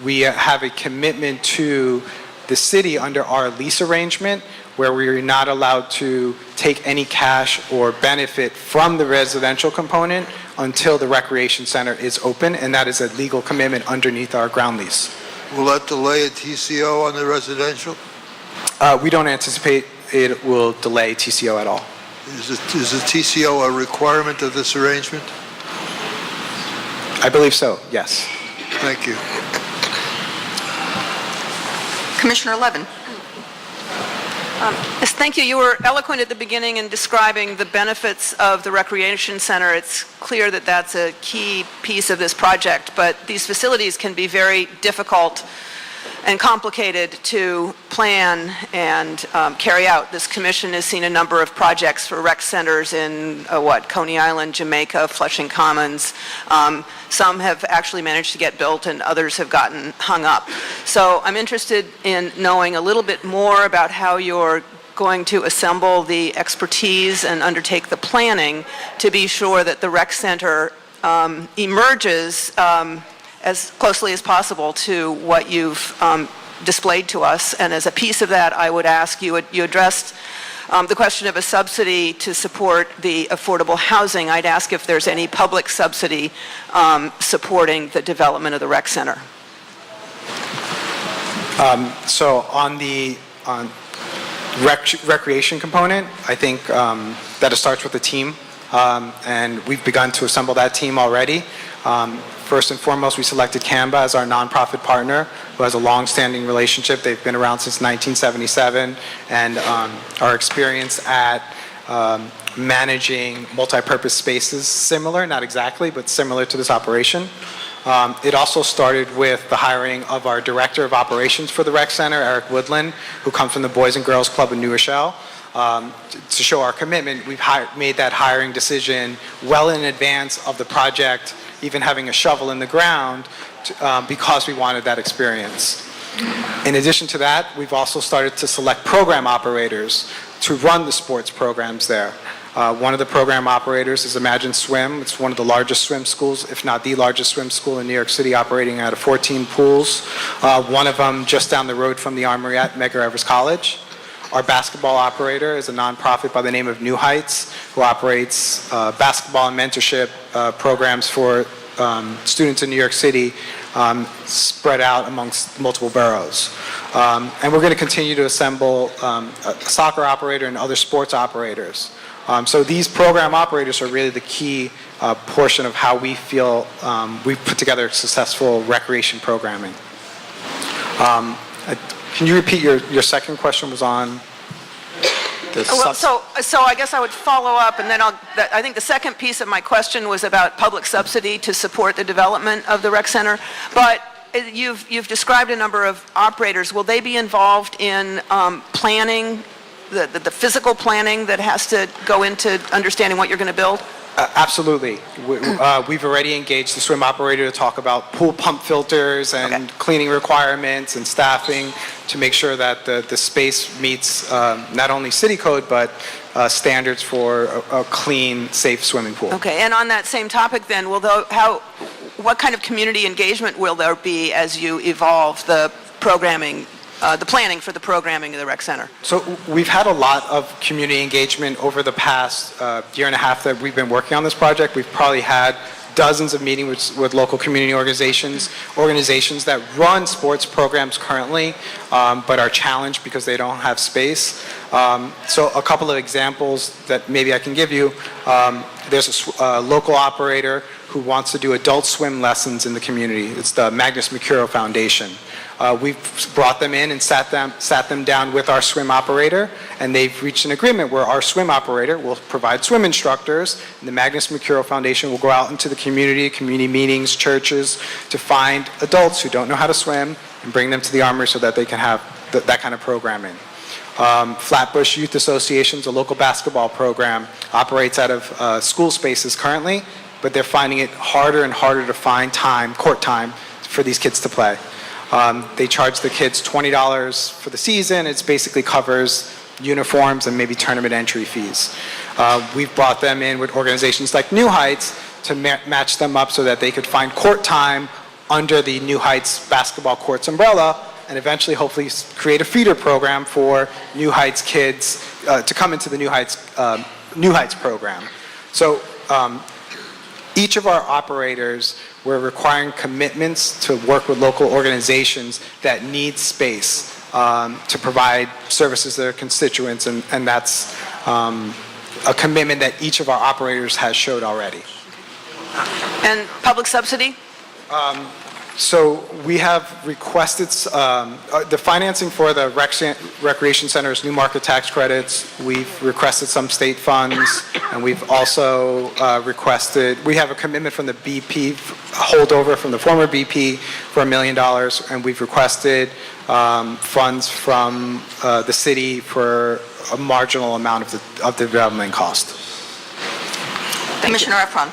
We have a commitment to the city under our lease arrangement where we are not allowed to take any cash or benefit from the residential component until the recreation center is open, and that is a legal commitment underneath our ground lease. Will that delay a TCO on the residential? We don't anticipate it will delay TCO at all. Is a TCO a requirement of this arrangement? I believe so, yes. Thank you. Commissioner Levin. Yes, thank you. You were eloquent at the beginning in describing the benefits of the recreation center. It's clear that that's a key piece of this project, but these facilities can be very difficult and complicated to plan and carry out. This commission has seen a number of projects for rec centers in, Coney Island, Jamaica, Flushing Commons. Some have actually managed to get built and others have gotten hung up. So I'm interested in knowing a little bit more about how you're going to assemble the expertise and undertake the planning to be sure that the rec center emerges as closely as possible to what you've displayed to us. And as a piece of that, I would ask you, you addressed the question of a subsidy to support the affordable housing. I'd ask if there's any public subsidy supporting the development of the rec center. So on the recreation component, I think that it starts with the team, and we've begun to assemble that team already. First and foremost, we selected Canva as our nonprofit partner, who has a long-standing relationship. They've been around since 1977 and are experienced at managing multi-purpose spaces, similar, not exactly, but similar to this operation. It also started with the hiring of our Director of Operations for the Rec Center, Eric Woodland, who comes from the Boys and Girls Club in New Rochelle. To show our commitment, we've made that hiring decision well in advance of the project even having a shovel in the ground because we wanted that experience. In addition to that, we've also started to select program operators to run the sports programs there. One of the program operators is Imagine Swim. It's one of the largest swim schools, if not the largest swim school in New York City, operating out of 14 pools. One of them just down the road from the Armory at Medgar Evers College. Our basketball operator is a nonprofit by the name of New Heights, who operates basketball and mentorship programs for students in New York City spread out amongst multiple boroughs. And we're going to continue to assemble a soccer operator and other sports operators. So these program operators are really the key portion of how we feel we've put together successful recreation programming. Can you repeat your second question was on the So I guess I would follow up, and then I think the second piece of my question was about public subsidy to support the development of the rec center. But you've described a number of operators. Will they be involved in planning, the physical planning that has to go into understanding what you're going to build? Absolutely. We've already engaged the swim operator to talk about pool pump filters and cleaning requirements and staffing to make sure that the space meets not only city code, but standards for a clean, safe swimming pool. Okay, and on that same topic then, what kind of community engagement will there be as you evolve the programming, the planning for the programming of the rec center? So we've had a lot of community engagement over the past year and a half that we've been working on this project. We've probably had dozens of meetings with local community organizations that run sports programs currently, but are challenged because they don't have space. So a couple of examples that maybe I can give you. There's a local operator who wants to do adult swim lessons in the community. It's the Magnus Mercuro Foundation. We've brought them in and sat them down with our swim operator, and they've reached an agreement where our swim operator will provide swim instructors, and the Magnus Mercuro Foundation will go out into the community meetings, churches, to find adults who don't know how to swim and bring them to the Armory so that they can have that kind of programming. Flatbush Youth Association is a local basketball program, operates out of school spaces currently, but they're finding it harder and harder to find court time for these kids to play. They charge the kids $20 for the season. It basically covers uniforms and maybe tournament entry fees. We've brought them in with organizations like New Heights to match them up so that they could find court time under the New Heights basketball courts umbrella, and eventually hopefully create a feeder program for New Heights kids to come into the New Heights program. So each of our operators, we're requiring commitments to work with local organizations that need space to provide services to their constituents, and that's a commitment that each of our operators has showed already. And public subsidy? So we have requested, the financing for the Recreation Center's new market tax credits, we've requested some state funds, and we've also requested, we have a commitment from the BP, holdover from the former BP for $1 million, and we've requested funds from the city for a marginal amount of the development cost. Commissioner Efron.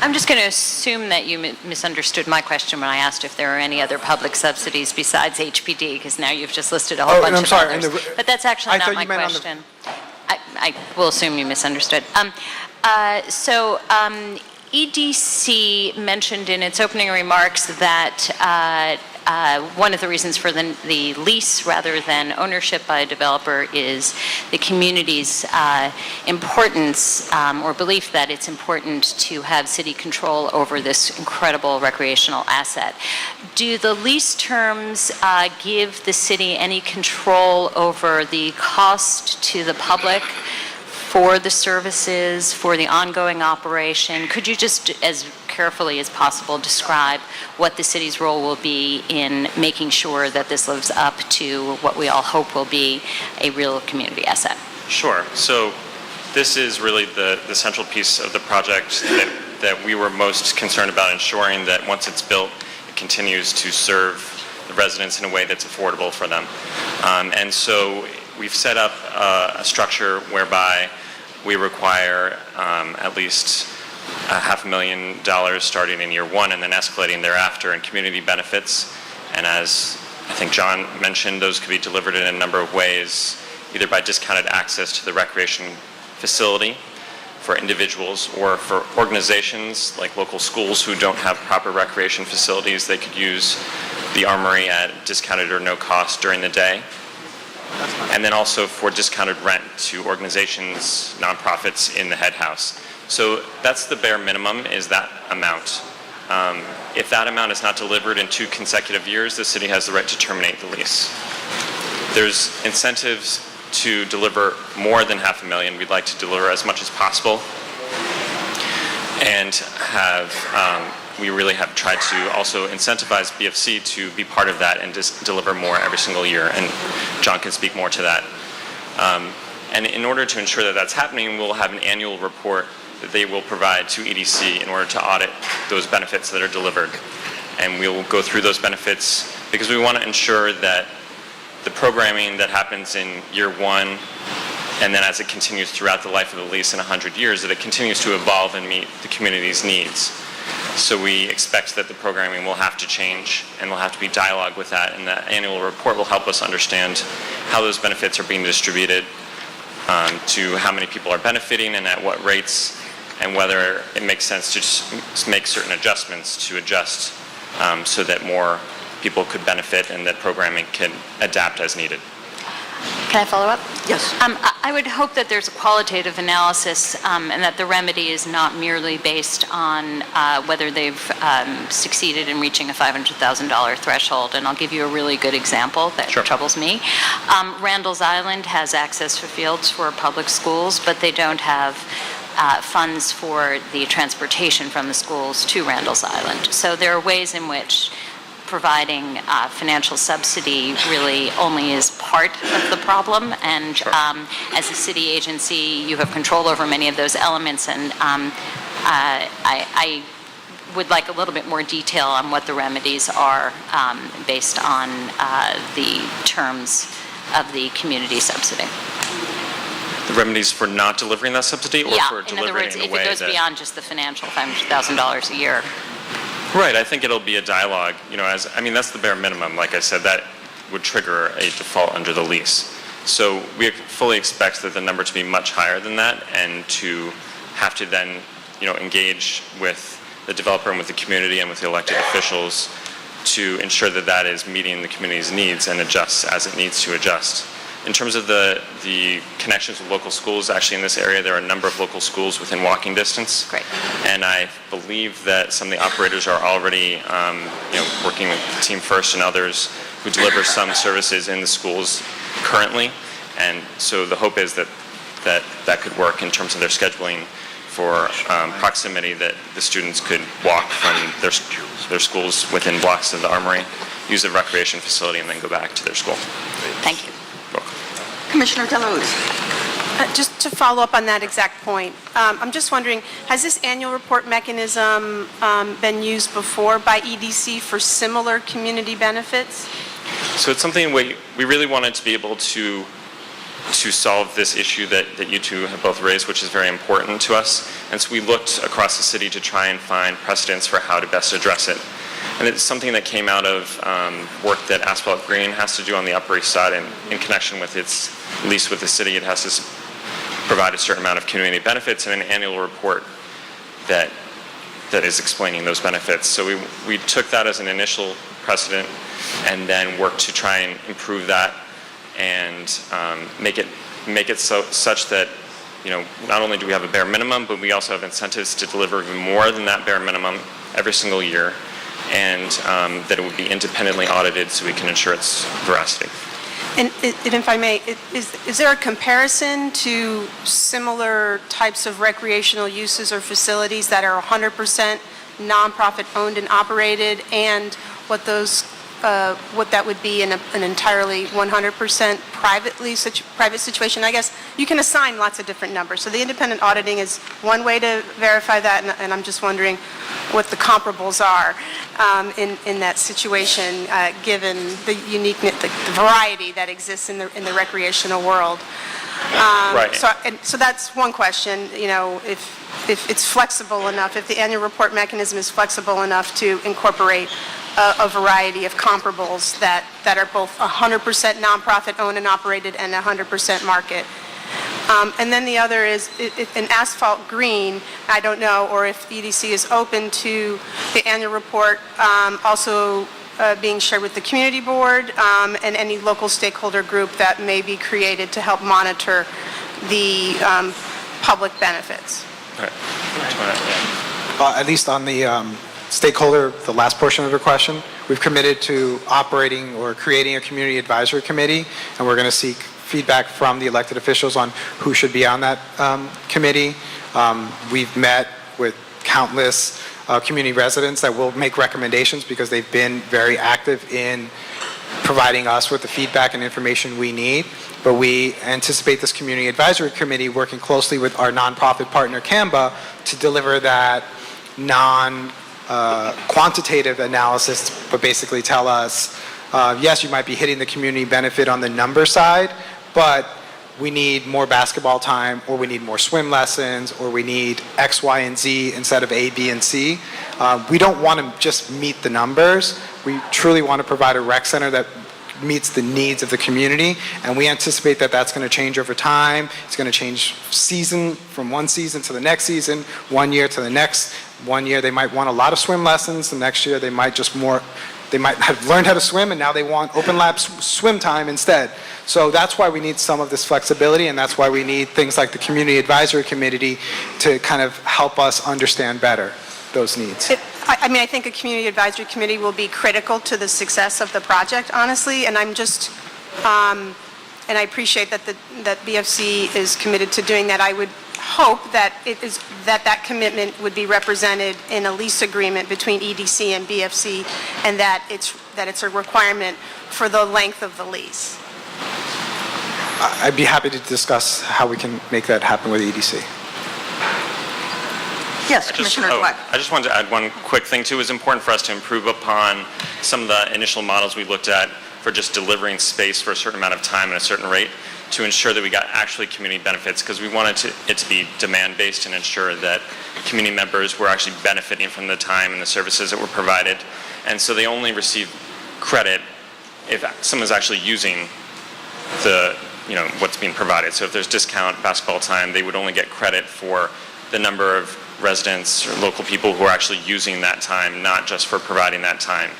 I'm just going to assume that you misunderstood my question when I asked if there are any other public subsidies besides HPD, because now you've just listed a whole bunch of others. But that's actually not my question. I will assume you misunderstood. EDC mentioned in its opening remarks that one of the reasons for the lease rather than ownership by a developer is the community's importance or belief that it's important to have city control over this incredible recreational asset. Do the lease terms give the city any control over the cost to the public for the services, for the ongoing operation? Could you just, as carefully as possible, describe what the city's role will be in making sure that this lives up to what we all hope will be a real community asset? Sure. So this is really the central piece of the project that we were most concerned about ensuring that once it's built, it continues to serve the residents in a way that's affordable for them. And so we've set up a structure whereby we require at least $500,000 starting in year one and then escalating thereafter in community benefits. And as I think John mentioned, those could be delivered in a number of ways, either by discounted access to the recreation facility for individuals or for organizations like local schools who don't have proper recreation facilities. They could use the Armory at discounted or no cost during the day. And then also for discounted rent to organizations, nonprofits in the head house. So that's the bare minimum, is that amount. If that amount is not delivered in 2 consecutive years, the city has the right to terminate the lease. There's incentives to deliver more than $500,000. We'd like to deliver as much as possible. And we really have tried to also incentivize BFC to be part of that and just deliver more every single year. And John can speak more to that. And in order to ensure that that's happening, we'll have an annual report that they will provide to EDC in order to audit those benefits that are delivered. And we will go through those benefits because we want to ensure that the programming that happens in year one and then as it continues throughout the life of the lease in 100 years, that it continues to evolve and meet the community's needs. So we expect that the programming will have to change and will have to be dialogue with that, and the annual report will help us understand how those benefits are being distributed, to how many people are benefiting and at what rates, and whether it makes sense to just make certain adjustments to adjust so that more people could benefit and that programming can adapt as needed. Can I follow up? Yes. I would hope that there's a qualitative analysis and that the remedy is not merely based on whether they've succeeded in reaching a $500,000 threshold. And I'll give you a really good example that troubles me. Randall's Island has access for fields for public schools, but they don't have funds for the transportation from the schools to Randall's Island. So there are ways in which providing financial subsidy really only is part of the problem, and as a city agency, you have control over many of those elements, and I would like a little bit more detail on what the remedies are based on the terms of the community subsidy. The remedies for not delivering that subsidy, or for delivering in a way that... in other words, if it goes beyond just the financial $500,000 a year. Right, I think it'll be a dialogue, that's the bare minimum. Like I said, that would trigger a default under the lease. So we fully expect that the number to be much higher than that, and to have to then, engage with the developer and with the community and with the elected officials to ensure that that is meeting the community's needs and adjusts as it needs to adjust. In terms of the connections with local schools, actually in this area there are a number of local schools within walking distance. Great. And I believe that some of the operators are already working with Team First and others who deliver some services in the schools currently. And so the hope is that could work in terms of their scheduling for proximity, that the students could walk from their schools within blocks of the Armory, use the recreation facility, and then go back to their school. Thank you. Commissioner Delauze. Just to follow up on that exact point, I'm just wondering, has this annual report mechanism been used before by EDC for similar community benefits? So it's something we really wanted to be able to solve this issue that you two have both raised, which is very important to us. And so we looked across the city to try and find precedents for how to best address it. And it's something that came out of work that Asphalt Green has to do on the Upper East Side, and in connection with its lease with the city, it has to provide a certain amount of community benefits and an annual report that is explaining those benefits. So we took that as an initial precedent and then worked to try and improve that and make it such that, you know, not only do we have a bare minimum, but we also have incentives to deliver even more than that bare minimum every single year, and that it would be independently audited so we can ensure its veracity. And if I may, is there a comparison to similar types of recreational uses or facilities that are 100% nonprofit owned and operated, and what that would be in an entirely 100% private situation? I guess you can assign lots of different numbers. So the independent auditing is one way to verify that, and I'm just wondering what the comparables are in that situation, given the uniqueness, the variety that exists in the recreational world. Right. So that's one question. You know, if it's flexible enough, if the annual report mechanism is flexible enough to incorporate a variety of comparables that are both 100% nonprofit owned and operated and 100% market. And then the other is, in Asphalt Green, I don't know, or if EDC is open to the annual report also being shared with the community board and any local stakeholder group that may be created to help monitor the public benefits. All right. At least on the stakeholder, the last portion of your question, we've committed to operating or creating a community advisory committee, and we're going to seek feedback from the elected officials on who should be on that committee. We've met with countless community residents that will make recommendations because they've been very active in providing us with the feedback and information we need. But we anticipate this community advisory committee working closely with our nonprofit partner, CAMBA, to deliver that quantitative analysis, but basically tell us, yes, you might be hitting the community benefit on the number side, but we need more basketball time, or we need more swim lessons, or we need X, Y, and Z instead of A, B, and C. We don't want to just meet the numbers. We truly want to provide a rec center that meets the needs of the community, and we anticipate that that's going to change over time. It's going to change season from one season to the next season, 1 year to the next. 1 year they might want a lot of swim lessons, the next year they might have learned how to swim and now they want open lap swim time instead. So that's why we need some of this flexibility, and that's why we need things like the Community Advisory Committee to kind of help us understand better those needs. I think a community advisory committee will be critical to the success of the project, honestly, and I'm just, and I appreciate that that BFC is committed to doing that. I would hope that that commitment would be represented in a lease agreement between EDC and BFC, and that it's a requirement for the length of the lease. I'd be happy to discuss how we can make that happen with EDC. Yes, Commissioner Dweck. I just wanted to add one quick thing too. It was important for us to improve upon some of the initial models we looked at for just delivering space for a certain amount of time at a certain rate, to ensure that we got actually community benefits, because we wanted it to be demand-based and ensure that community members were actually benefiting from the time and the services that were provided. And so they only receive credit if someone's actually using what's being provided. So if there's discount basketball time, they would only get credit for the number of residents or local people who are actually using that time, not just for providing that time.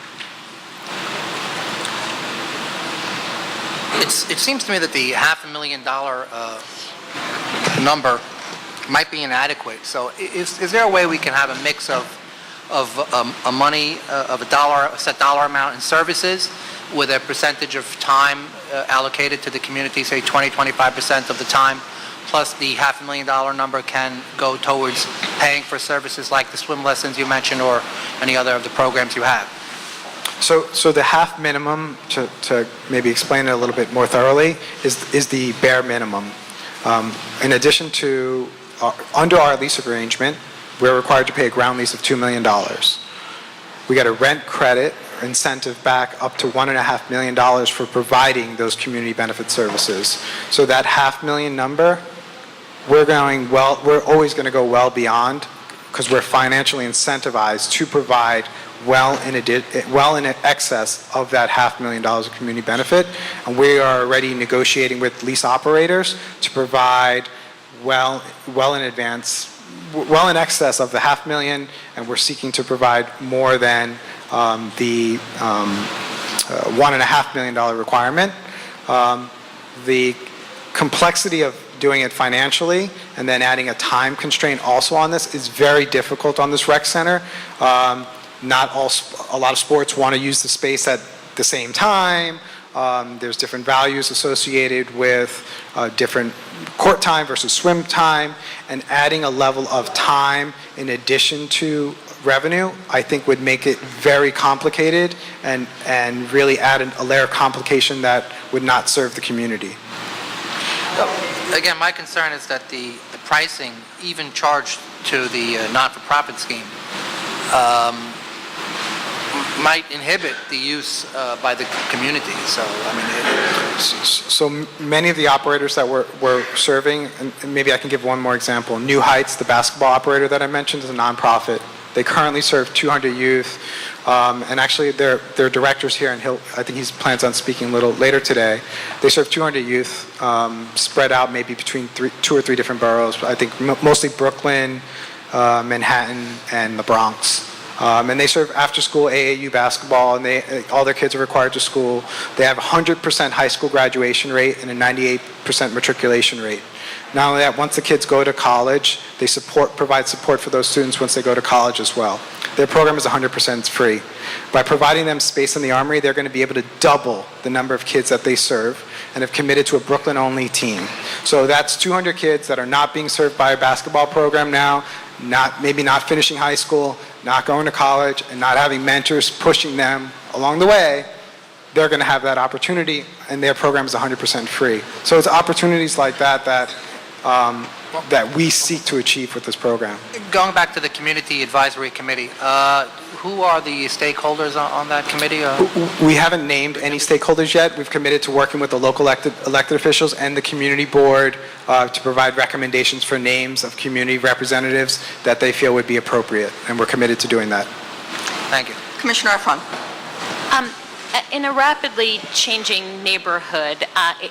It seems to me that the $500,000 number might be inadequate. So is there a way we can have a mix of money, of a set dollar amount in services with a percentage of time allocated to the community, say 20-25% of the time, plus the $500,000 number can go towards paying for services like the swim lessons you mentioned or any other of the programs you have. So the half minimum, to maybe explain it a little bit more thoroughly, is the bare minimum. In addition to, under our lease arrangement, we're required to pay a ground lease of $2 million. We get a rent credit incentive back up to $1.5 million for providing those community benefit services. So that $500,000 number, we're always going to go well beyond, because we're financially incentivized to provide well in excess of that $500,000 of community benefit, and we are already negotiating with lease operators to provide well in excess of the $500,000, and we're seeking to provide more than the $1.5 million requirement. The complexity of doing it financially and then adding a time constraint also on this is very difficult on this rec center. A lot of sports want to use the space at the same time. There's different values associated with different court time versus swim time, and adding a level of time in addition to revenue, I think would make it very complicated and really add a layer of complication that would not serve the community. Again, my concern is that the pricing, even charged to the not-for-profit scheme, might inhibit the use by the community. So, So many of the operators that we're serving, and maybe I can give one more example. New Heights, the basketball operator that I mentioned, is a nonprofit. They currently serve 200 youth, and actually their director's here, and I think he plans on speaking a little later today. They serve 200 youth, spread out maybe between 2 or 3 different boroughs. I think mostly Brooklyn, Manhattan, and the Bronx. And they serve after-school AAU basketball, and all their kids are required to school. They have a 100% high school graduation rate and a 98% matriculation rate. Not only that, once the kids go to college, they provide support for those students once they go to college as well. Their program is 100% free. By providing them space in the Armory, they're going to be able to double the number of kids that they serve, and have committed to a Brooklyn-only team. So that's 200 kids that are not being served by a basketball program now, maybe not finishing high school, not going to college, and not having mentors pushing them along the way. They're going to have that opportunity, and their program is 100% free. So it's opportunities like that that we seek to achieve with this program. going back to the Community Advisory Committee, who are the stakeholders on that committee? We haven't named any stakeholders yet. We've committed to working with the local elected officials and the community board to provide recommendations for names of community representatives that they feel would be appropriate, and we're committed to doing that. Thank you. Commissioner Efron. In a rapidly changing neighborhood,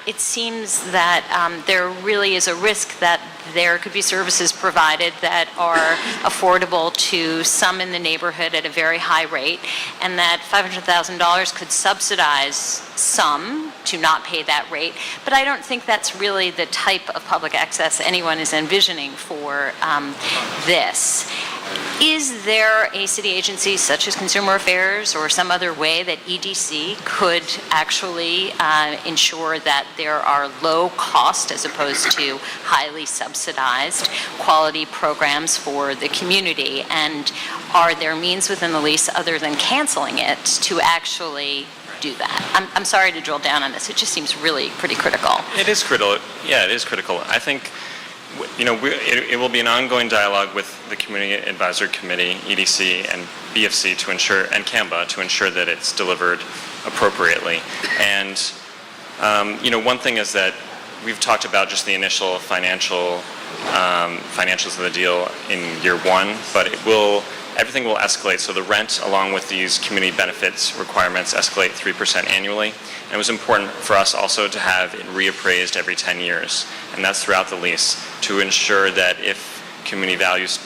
it seems that there really is a risk that there could be services provided that are affordable to some in the neighborhood at a very high rate, and that $500,000 could subsidize some to not pay that rate. But I don't think that's really the type of public access anyone is envisioning for this. Is there a city agency such as Consumer Affairs or some other way that EDC could actually ensure that there are low cost as opposed to highly subsidized quality programs for the community? And are there means within the lease other than canceling it to actually do that? I'm sorry to drill down on this. It just seems really pretty critical. It is critical. Yeah, it is critical. I think it will be an ongoing dialogue with the Community Advisory Committee, EDC, and BFC to ensure, and CAMBA, to ensure that it's delivered appropriately. And, one thing is that we've talked about just the initial financials of the deal in year one, but everything will escalate. So the rent, along with these community benefits requirements, escalate 3% annually. And it was important for us also to have it reappraised every 10 years, and that's throughout the lease, to ensure that if community values,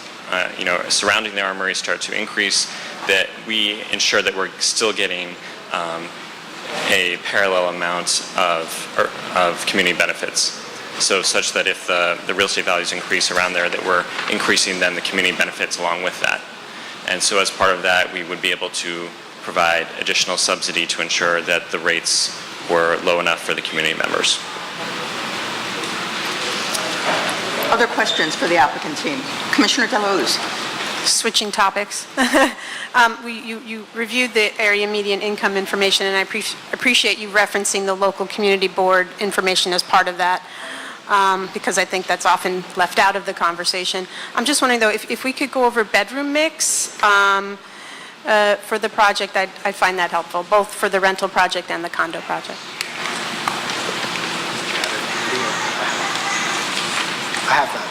surrounding the armory start to increase, that we ensure that we're still getting a parallel amount of community benefits. So such that if the real estate values increase around there, that we're increasing then the community benefits along with that. And so as part of that, we would be able to provide additional subsidy to ensure that the rates were low enough for the community members. Other questions for the applicant team? Commissioner Delauze. Switching topics. You reviewed the area median income information, and I appreciate you referencing the local community board information as part of that, because I think that's often left out of the conversation. I'm just wondering, though, if we could go over bedroom mix for the project, I'd find that helpful, both for the rental project and the condo project. I have that.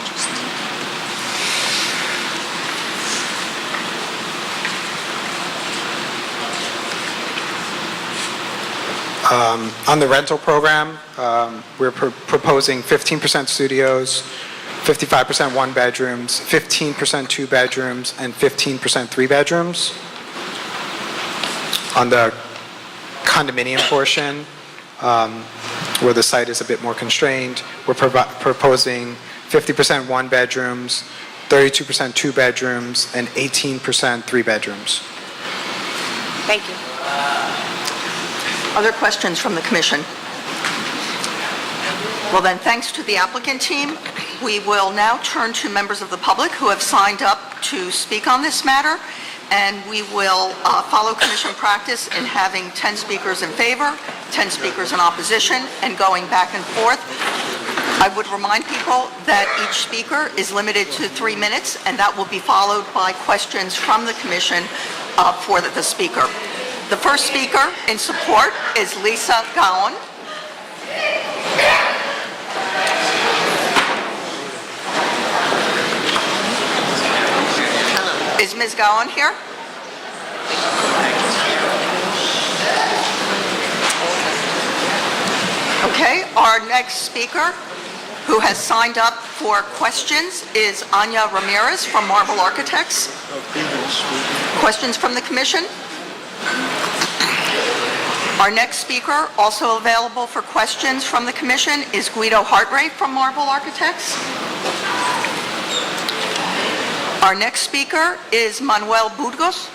On the rental program, we're proposing 15% studios, 55% one bedrooms, 15% two bedrooms, and 15% three bedrooms. On the condominium portion, where the site is a bit more constrained, we're proposing 50% one bedrooms, 32% two bedrooms, and 18% three bedrooms. Thank you. Other questions from the commission? Well then, thanks to the applicant team. We will now turn to members of the public who have signed up to speak on this matter, and we will follow commission practice in having 10 speakers in favor, 10 speakers in opposition, and going back and forth. I would remind people that each speaker is limited to 3 minutes, and that will be followed by questions from the commission for the speaker. The first speaker in support is Lisa Gowan. Is Ms. Gowan here? Okay, our next speaker who has signed up for questions is Anya Ramirez from Marble Architects. Questions from the commission? Our next speaker, also available for questions from the commission, is Guido Hartray from Marble Architects. Our next speaker is Manuel Burgos.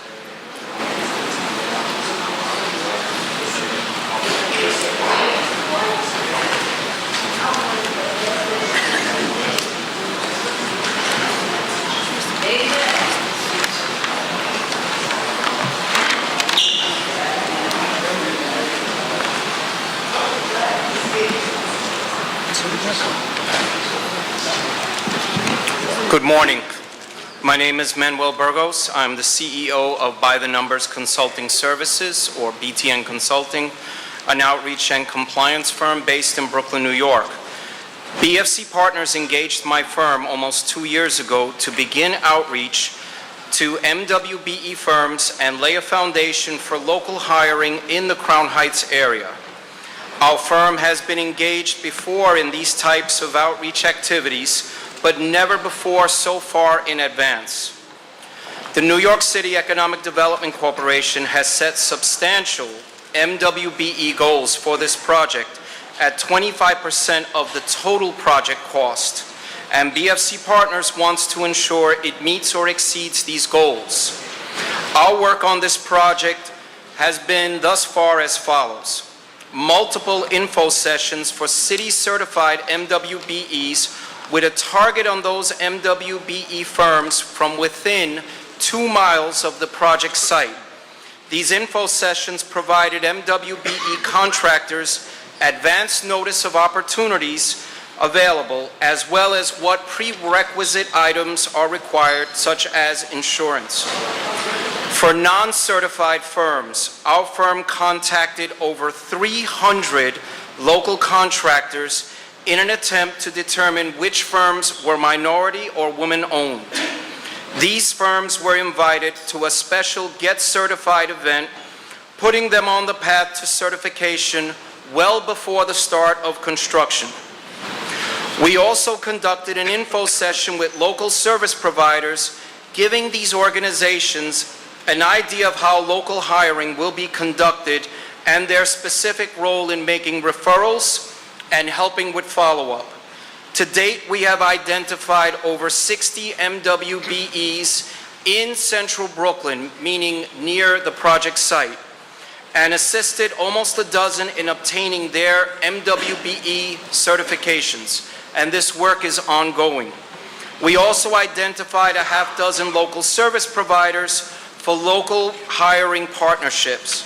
Good morning. My name is Manuel Burgos. I'm the CEO of By the Numbers Consulting Services, or BTN Consulting, an outreach and compliance firm based in Brooklyn, New York. BFC Partners engaged my firm almost 2 years ago to begin outreach to MWBE firms and lay a foundation for local hiring in the Crown Heights area. Our firm has been engaged before in these types of outreach activities, but never before so far in advance. The New York City Economic Development Corporation has set substantial MWBE goals for this project at 25% of the total project cost, and BFC Partners wants to ensure it meets or exceeds these goals. Our work on this project has been thus far as follows: multiple info sessions for city-certified MWBEs with a target on those MWBE firms from within 2 miles of the project site. These info sessions provided MWBE contractors advance notice of opportunities available, as well as what prerequisite items are required, such as insurance. For non-certified firms, our firm contacted over 300 local contractors in an attempt to determine which firms were minority or women-owned. These firms were invited to a special Get Certified event, putting them on the path to certification well before the start of construction. We also conducted an info session with local service providers, giving these organizations an idea of how local hiring will be conducted and their specific role in making referrals and helping with follow-up. To date, we have identified over 60 MWBEs in central Brooklyn, meaning near the project site, and assisted almost a dozen in obtaining their MWBE certifications. and this work is ongoing. We also identified a half dozen local service providers for local hiring partnerships.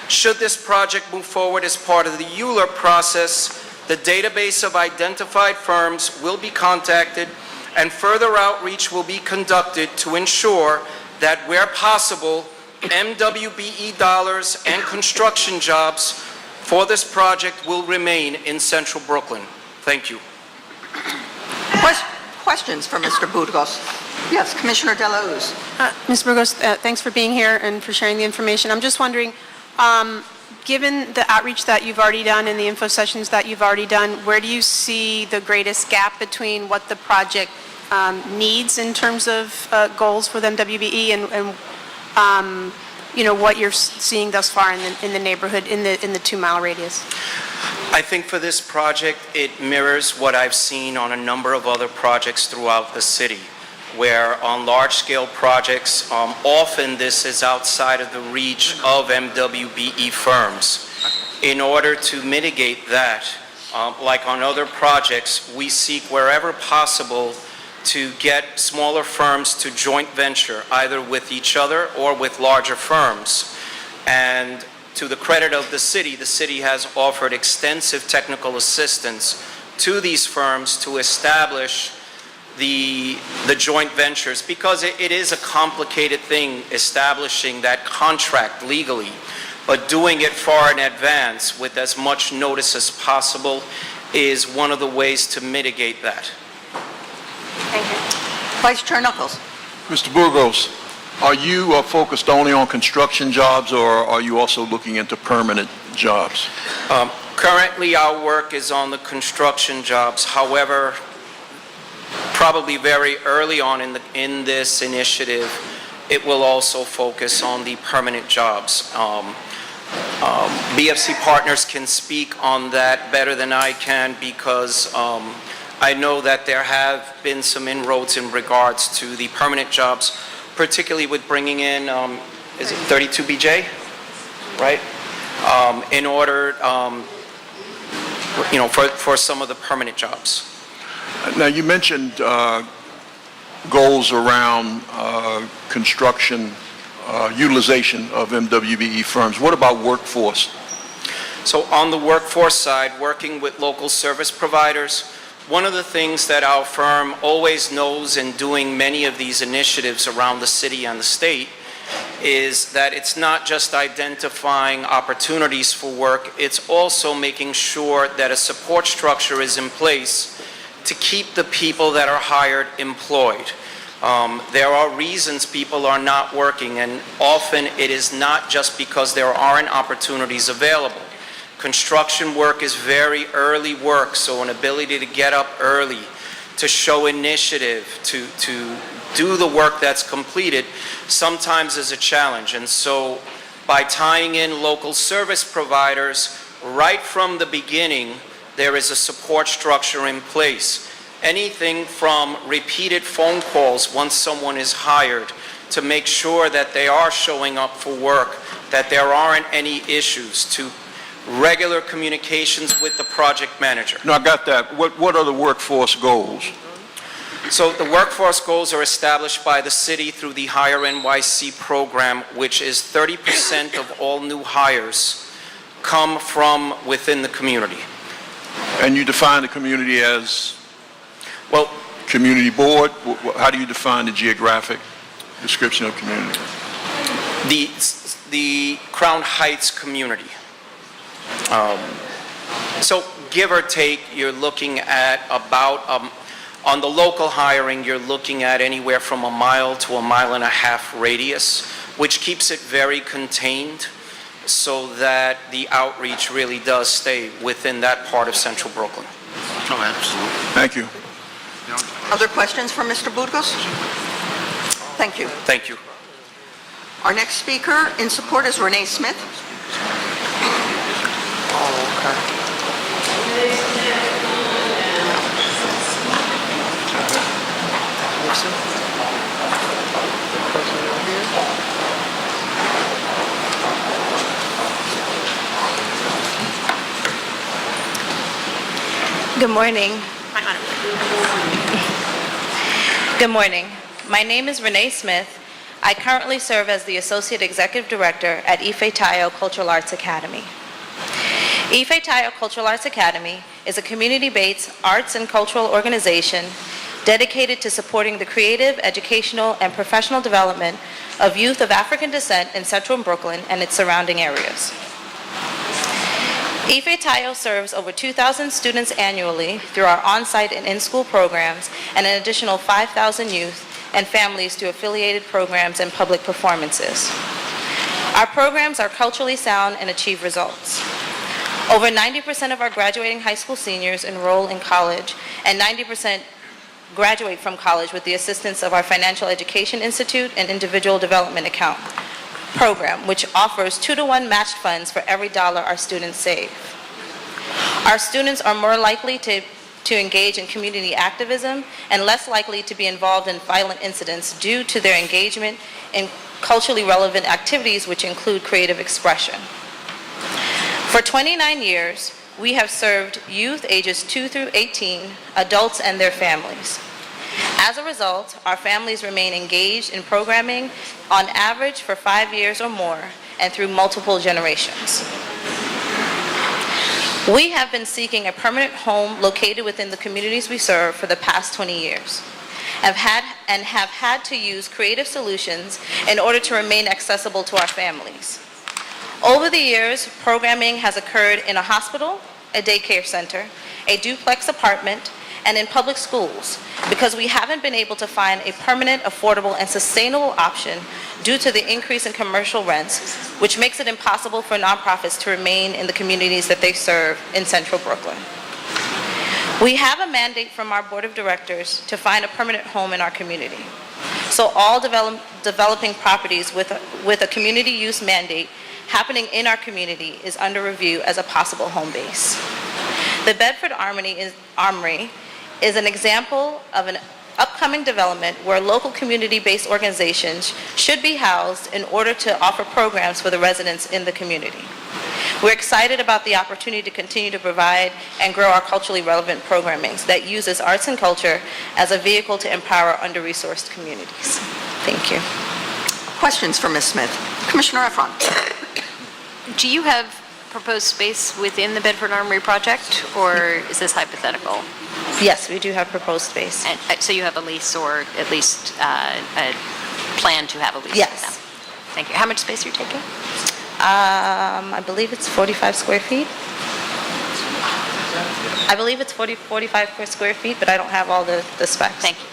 Should this project move forward as part of the ULURP process, the database of identified firms will be contacted and further outreach will be conducted to ensure that where possible, MWBE dollars and construction jobs for this project will remain in central Brooklyn. Thank you. Questions for Mr. Burgos? Yes, Commissioner De La Hoz. Ms. Burgos, thanks for being here and for sharing the information. I'm just wondering, given the outreach that you've already done and the info sessions that you've already done, where do you see the greatest gap between what the project needs in terms of goals for the MWBE and what you're seeing thus far in the neighborhood, in the 2-mile radius? I think for this project, it mirrors what I've seen on a number of other projects throughout the city, where on large-scale projects, often this is outside of the reach of MWBE firms. In order to mitigate that, like on other projects, we seek wherever possible to get smaller firms to joint venture, either with each other or with larger firms. And to the credit of the city has offered extensive technical assistance to these firms to establish the joint ventures, because it is a complicated thing establishing that contract legally, but doing it far in advance with as much notice as possible is one of the ways to mitigate that. Thank you. Vice Chair Knuckles. Mr. Burgos, are you focused only on construction jobs, or are you also looking into permanent jobs? Currently, our work is on the construction jobs. However, probably very early on in this initiative, it will also focus on the permanent jobs. BFC partners can speak on that better than I can, because I know that there have been some inroads in regards to the permanent jobs, particularly with bringing in, is it 32 BJ, right? In order, for some of the permanent jobs. Now, you mentioned goals around construction, utilization of MWBE firms. What about workforce? So on the workforce side, working with local service providers, one of the things that our firm always knows in doing many of these initiatives around the city and the state is that it's not just identifying opportunities for work, it's also making sure that a support structure is in place to keep the people that are hired employed. There are reasons people are not working, and often it is not just because there aren't opportunities available. Construction work is very early work, so an ability to get up early, to show initiative, to do the work that's completed, sometimes is a challenge. And so by tying in local service providers right from the beginning, there is a support structure in place. Anything from repeated phone calls once someone is hired to make sure that they are showing up for work, that there aren't any issues, to regular communications with the project manager. No, I got that. What are the workforce goals? So the workforce goals are established by the city through the Hire NYC program, which is 30% of all new hires come from within the community. And you define the community as? Well, community board? How do you define the geographic description of community? The Crown Heights community. So give or take, you're looking at about, on the local hiring, you're looking at anywhere from a mile to a mile and a half radius, which keeps it very contained so that the outreach really does stay within that part of central Brooklyn. Oh, absolutely. Thank you. Other questions for Mr. Burgos? Thank you. Thank you. Our next speaker in support is Renee Smith. Good morning. Good morning. My name is Renee Smith. I currently serve as the Associate Executive Director at Ife Tayo Cultural Arts Academy. Ife Tayo Cultural Arts Academy is a community-based arts and cultural organization dedicated to supporting the creative, educational, and professional development of youth of African descent in central Brooklyn and its surrounding areas. Ife Tayo serves over 2,000 students annually through our on-site and in-school programs and an additional 5,000 youth and families through affiliated programs and public performances. Our programs are culturally sound and achieve results. Over 90% of our graduating high school seniors enroll in college, and 90% graduate from college with the assistance of our Financial Education Institute and Individual Development Account program, which offers 2-to-1 matched funds for every dollar our students save. Our students are more likely to engage in community activism and less likely to be involved in violent incidents due to their engagement in culturally relevant activities, which include creative expression. For 29 years, we have served youth ages 2 through 18, adults and their families. As a result, our families remain engaged in programming on average for 5 years or more and through multiple generations. We have been seeking a permanent home located within the communities we serve for the past 20 years and have had to use creative solutions in order to remain accessible to our families. Over the years, programming has occurred in a hospital, a daycare center, a duplex apartment, and in public schools because we haven't been able to find a permanent, affordable, and sustainable option due to the increase in commercial rents, which makes it impossible for nonprofits to remain in the communities that they serve in central Brooklyn. We have a mandate from our board of directors to find a permanent home in our community. So all developing properties with a community use mandate happening in our community is under review as a possible home base. The Bedford Armory is an example of an upcoming development where local community-based organizations should be housed in order to offer programs for the residents in the community. We're excited about the opportunity to continue to provide and grow our culturally relevant programming that uses arts and culture as a vehicle to empower under-resourced communities. Thank you. Questions for Ms. Smith? Commissioner Efron. Do you have proposed space within the Bedford Armory project, or is this hypothetical? Yes, we do have proposed space. And so you have a lease, or at least a plan to have a lease? Yes. With them? Thank you. How much space are you taking? I believe it's 45 square feet. I believe it's 45 square feet, but I don't have all the specs. Thank you.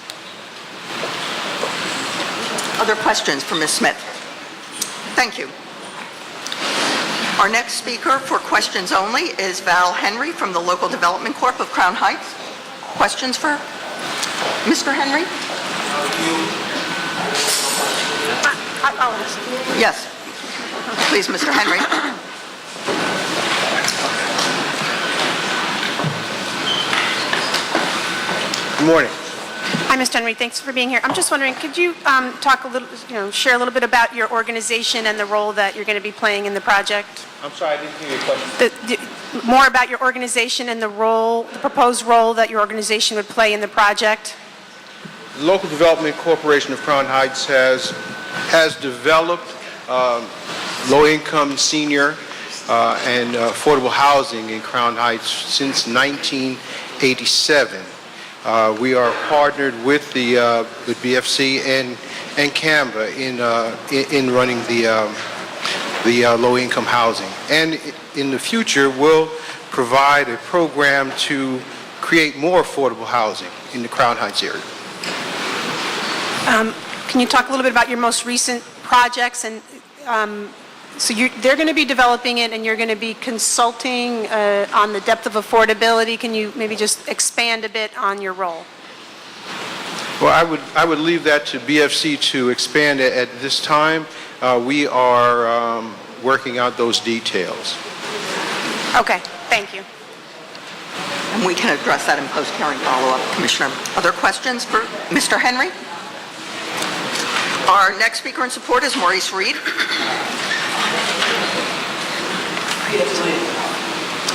Other questions for Ms. Smith? Thank you. Our next speaker for questions only is Val Henry from the Local Development Corp of Crown Heights. Questions for Mr. Henry? Yes. Please, Mr. Henry. Good morning. Hi, Mr. Henry. Thanks for being here. I'm just wondering, could you talk a little, share a little bit about your organization and the role that you're going to be playing in the project? I'm sorry, I didn't hear your question. More about your organization and the role, the proposed role that your organization would play in the project? The Local Development Corporation of Crown Heights has developed low-income senior and affordable housing in Crown Heights since 1987. We are partnered with the BFC and Canva in running the low-income housing. And in the future, we'll provide a program to create more affordable housing in the Crown Heights area. Can you talk a little bit about your most recent projects? And so they're going to be developing it, and you're going to be consulting on the depth of affordability. Can you maybe just expand a bit on your role? Well, I would leave that to BFC to expand it at this time. We are working out those details. Okay, thank you. And we can address that in post-hearing follow-up, Commissioner. Other questions for Mr. Henry? Our next speaker in support is Maurice Reade.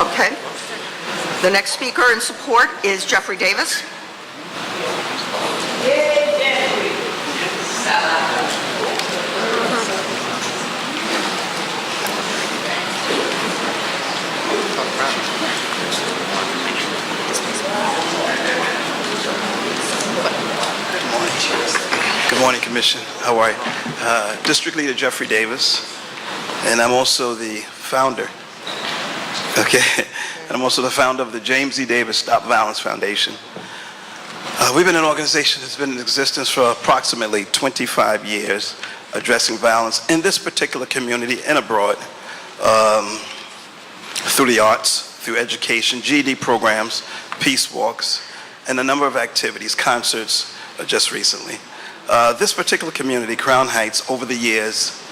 Okay. The next speaker in support is Jeffrey Davis. Good morning, Commission. How are you? District Leader Jeffrey Davis, and I'm also the founder. Okay, and I'm also the founder of the James E. Davis Stop Violence Foundation. We've been an organization that's been in existence for approximately 25 years, addressing violence in this particular community and abroad, through the arts, through education, GED programs, peace walks, and a number of activities, concerts, just recently. This particular community, Crown Heights, over the years,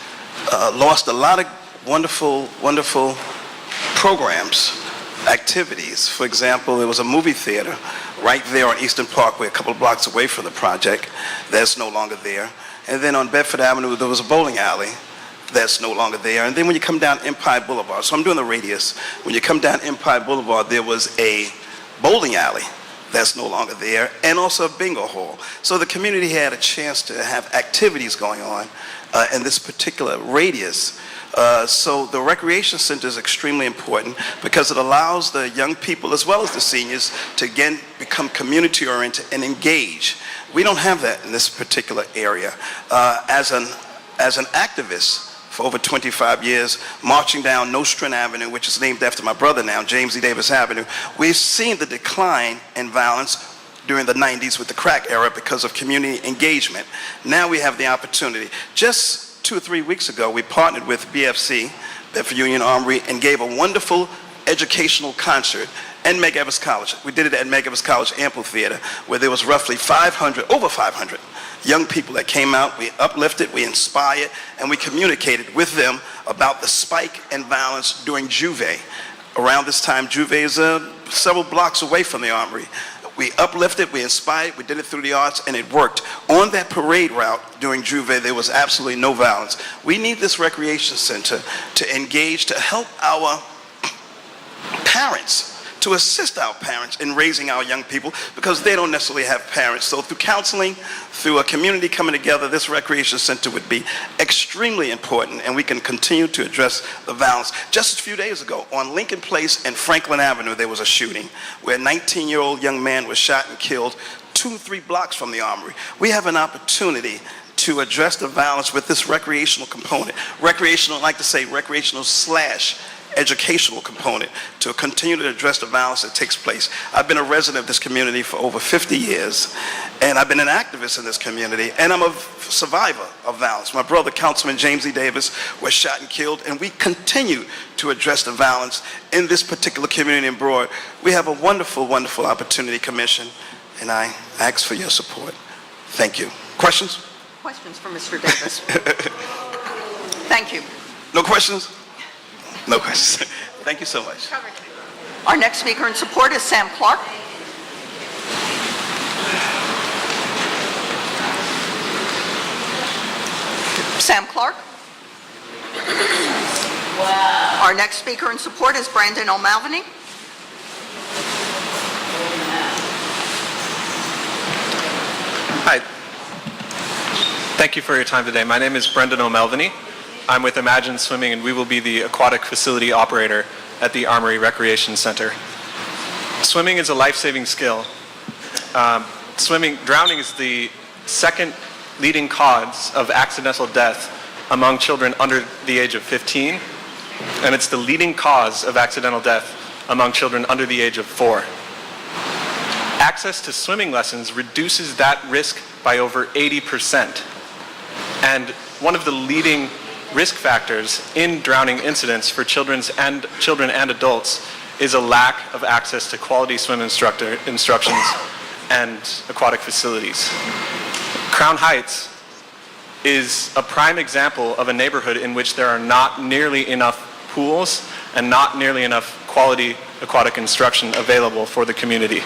lost a lot of wonderful, wonderful programs, activities. For example, there was a movie theater right there on Eastern Parkway, a couple of blocks away from the project. That's no longer there. And then on Bedford Avenue, there was a bowling alley. That's no longer there. And then when you come down Empire Boulevard, so I'm doing the radius. When you come down Empire Boulevard, there was a bowling alley. That's no longer there, and also a bingo hall. So the community had a chance to have activities going on in this particular radius. So the recreation center is extremely important because it allows the young people as well as the seniors to again become community oriented and engage. We don't have that in this particular area. As an activist for over 25 years, marching down Nostrand Avenue, which is named after my brother now, James E. Davis Avenue, we've seen the decline in violence during the 90s with the crack era because of community engagement. Now we have the opportunity. Just 2 or 3 weeks ago, we partnered with BFC, Bedford Union Armory, and gave a wonderful educational concert at Meg Evers College. We did it at Meg Evers College Amphitheater, where there was roughly over 500 young people that came out. We uplifted, we inspired, and we communicated with them about the spike in violence during Juve. Around this time, Juve is several blocks away from the Armory. We uplifted, we inspired, we did it through the arts, and it worked. On that parade route during Juve, there was absolutely no violence. We need this recreation center to engage, to help our parents, to assist our parents in raising our young people because they don't necessarily have parents. So through counseling, through a community coming together, this recreation center would be extremely important, and we can continue to address the violence. Just a few days ago on Lincoln Place and Franklin Avenue, there was a shooting where a 19-year-old young man was shot and killed 2-3 blocks from the Armory. We have an opportunity to address the violence with this recreational component. Recreational, I like to say recreational / educational component to continue to address the violence that takes place. I've been a resident of this community for over 50 years, and I've been an activist in this community, and I'm a survivor of violence. My brother, Councilman James E. Davis, was shot and killed, and we continue to address the violence in this particular community abroad. We have a wonderful, wonderful opportunity, Commission, and I ask for your support. Thank you. Questions? Questions for Mr. Davis? Thank you. No questions? No questions. Thank you so much. Our next speaker in support is Sam Clark. Sam Clark. Wow. Our next speaker in support is Brandon O'Malveny. Hi. Thank you for your time today. My name is Brendan O'Malveny. I'm with Imagine Swimming, and we will be the aquatic facility operator at the Armory Recreation Center. Swimming is a life-saving skill. Drowning is the second leading cause of accidental death among children under the age of 15, and it's the leading cause of accidental death among children under the age of 4. Access to swimming lessons reduces that risk by over 80%. And one of the leading risk factors in drowning incidents for children and adults is a lack of access to quality swim instructions and aquatic facilities. Crown Heights is a prime example of a neighborhood in which there are not nearly enough pools and not nearly enough quality aquatic instruction available for the community.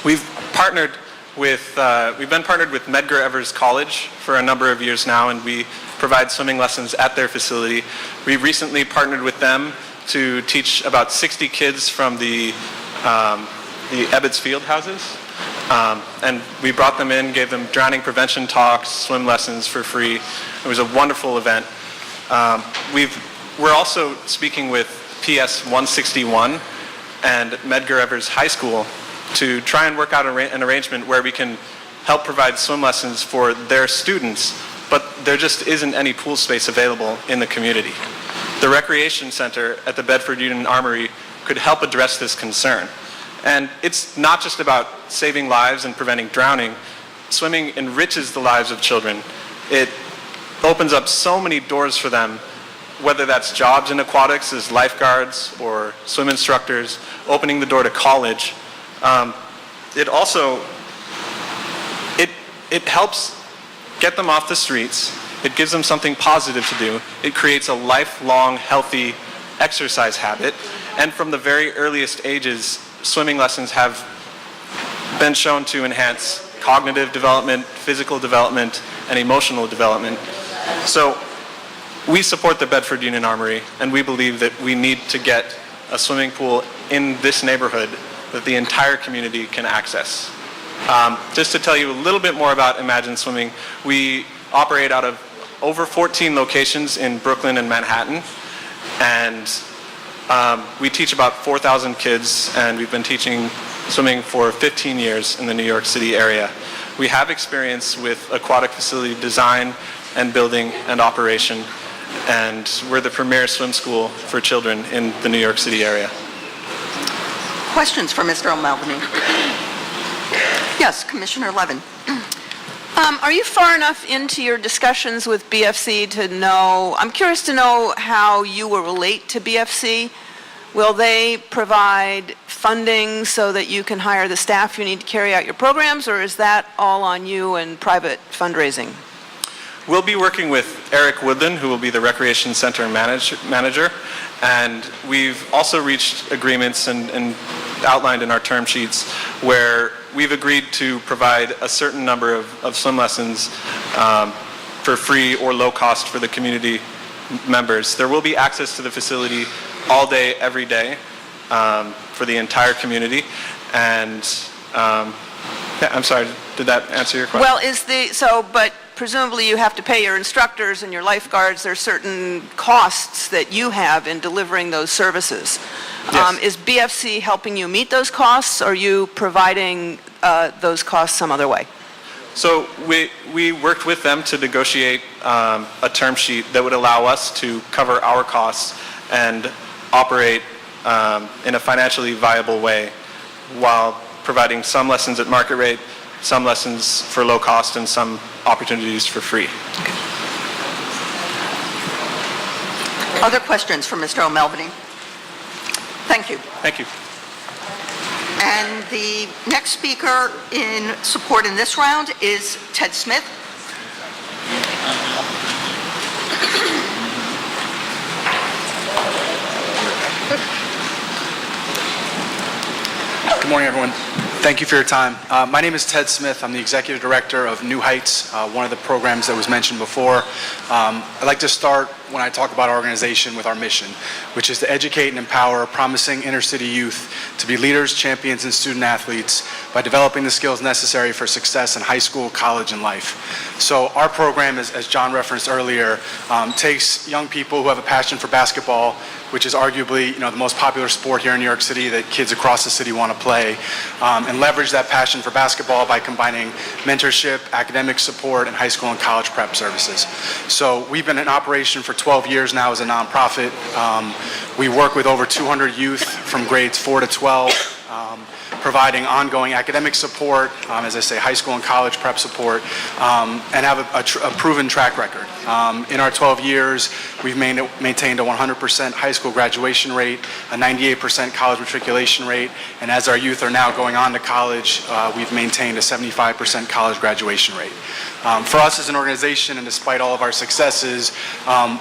We've been partnered with Medgar Evers College for a number of years now, and we provide swimming lessons at their facility. We recently partnered with them to teach about 60 kids from the Ebbets Field houses. And we brought them in, gave them drowning prevention talks, swim lessons for free. It was a wonderful event. We're also speaking with PS 161 and Medgar Evers High School to try and work out an arrangement where we can help provide swim lessons for their students, but there just isn't any pool space available in the community. The recreation center at the Bedford Union Armory could help address this concern. And it's not just about saving lives and preventing drowning. Swimming enriches the lives of children. It opens up so many doors for them, whether that's jobs in aquatics as lifeguards or swim instructors, opening the door to college. It also, it helps get them off the streets. It gives them something positive to do. It creates a lifelong, healthy exercise habit. And from the very earliest ages, swimming lessons have been shown to enhance cognitive development, physical development, and emotional development. So we support the Bedford Union Armory, and we believe that we need to get a swimming pool in this neighborhood that the entire community can access. Just to tell you a little bit more about Imagine Swimming, we operate out of over 14 locations in Brooklyn and Manhattan, and we teach about 4,000 kids, and we've been teaching swimming for 15 years in the New York City area. We have experience with aquatic facility design and building and operation, and we're the premier swim school for children in the New York City area. Questions for Mr. O'Melveny? Yes, Commissioner Levin. Are you far enough into your discussions with BFC to know, I'm curious to know how you will relate to BFC. Will they provide funding so that you can hire the staff you need to carry out your programs, or is that all on you and private fundraising? We'll be working with Eric Woodland, who will be the Recreation Center manager, and we've also reached agreements and outlined in our term sheets where we've agreed to provide a certain number of swim lessons for free or low cost for the community members. There will be access to the facility all day, every day for the entire community. And yeah, I'm sorry, did that answer your question? Well, but presumably you have to pay your instructors and your lifeguards. There are certain costs that you have in delivering those services. Yes. Is BFC helping you meet those costs, or are you providing those costs some other way? So we worked with them to negotiate a term sheet that would allow us to cover our costs and operate in a financially viable way while providing some lessons at market rate, some lessons for low cost, and some opportunities for free. Other questions for Mr. O'Melveny? Thank you. Thank you. And the next speaker in support in this round is Ted Smith. Good morning, everyone. Thank you for your time. My name is Ted Smith. I'm the Executive Director of New Heights, one of the programs that was mentioned before. I'd like to start when I talk about our organization with our mission, which is to educate and empower promising inner-city youth to be leaders, champions, and student athletes by developing the skills necessary for success in high school, college, and life. So our program, as John referenced earlier, takes young people who have a passion for basketball, which is arguably the most popular sport here in New York City that kids across the city want to play, and leverage that passion for basketball by combining mentorship, academic support, and high school and college prep services. So we've been in operation for 12 years now as a nonprofit. We work with over 200 youth from grades 4 to 12, providing ongoing academic support, as I say, high school and college prep support, and have a proven track record. In our 12 years, we've maintained a 100% high school graduation rate, a 98% college matriculation rate, and as our youth are now going on to college, we've maintained a 75% college graduation rate. For us as an organization, and despite all of our successes,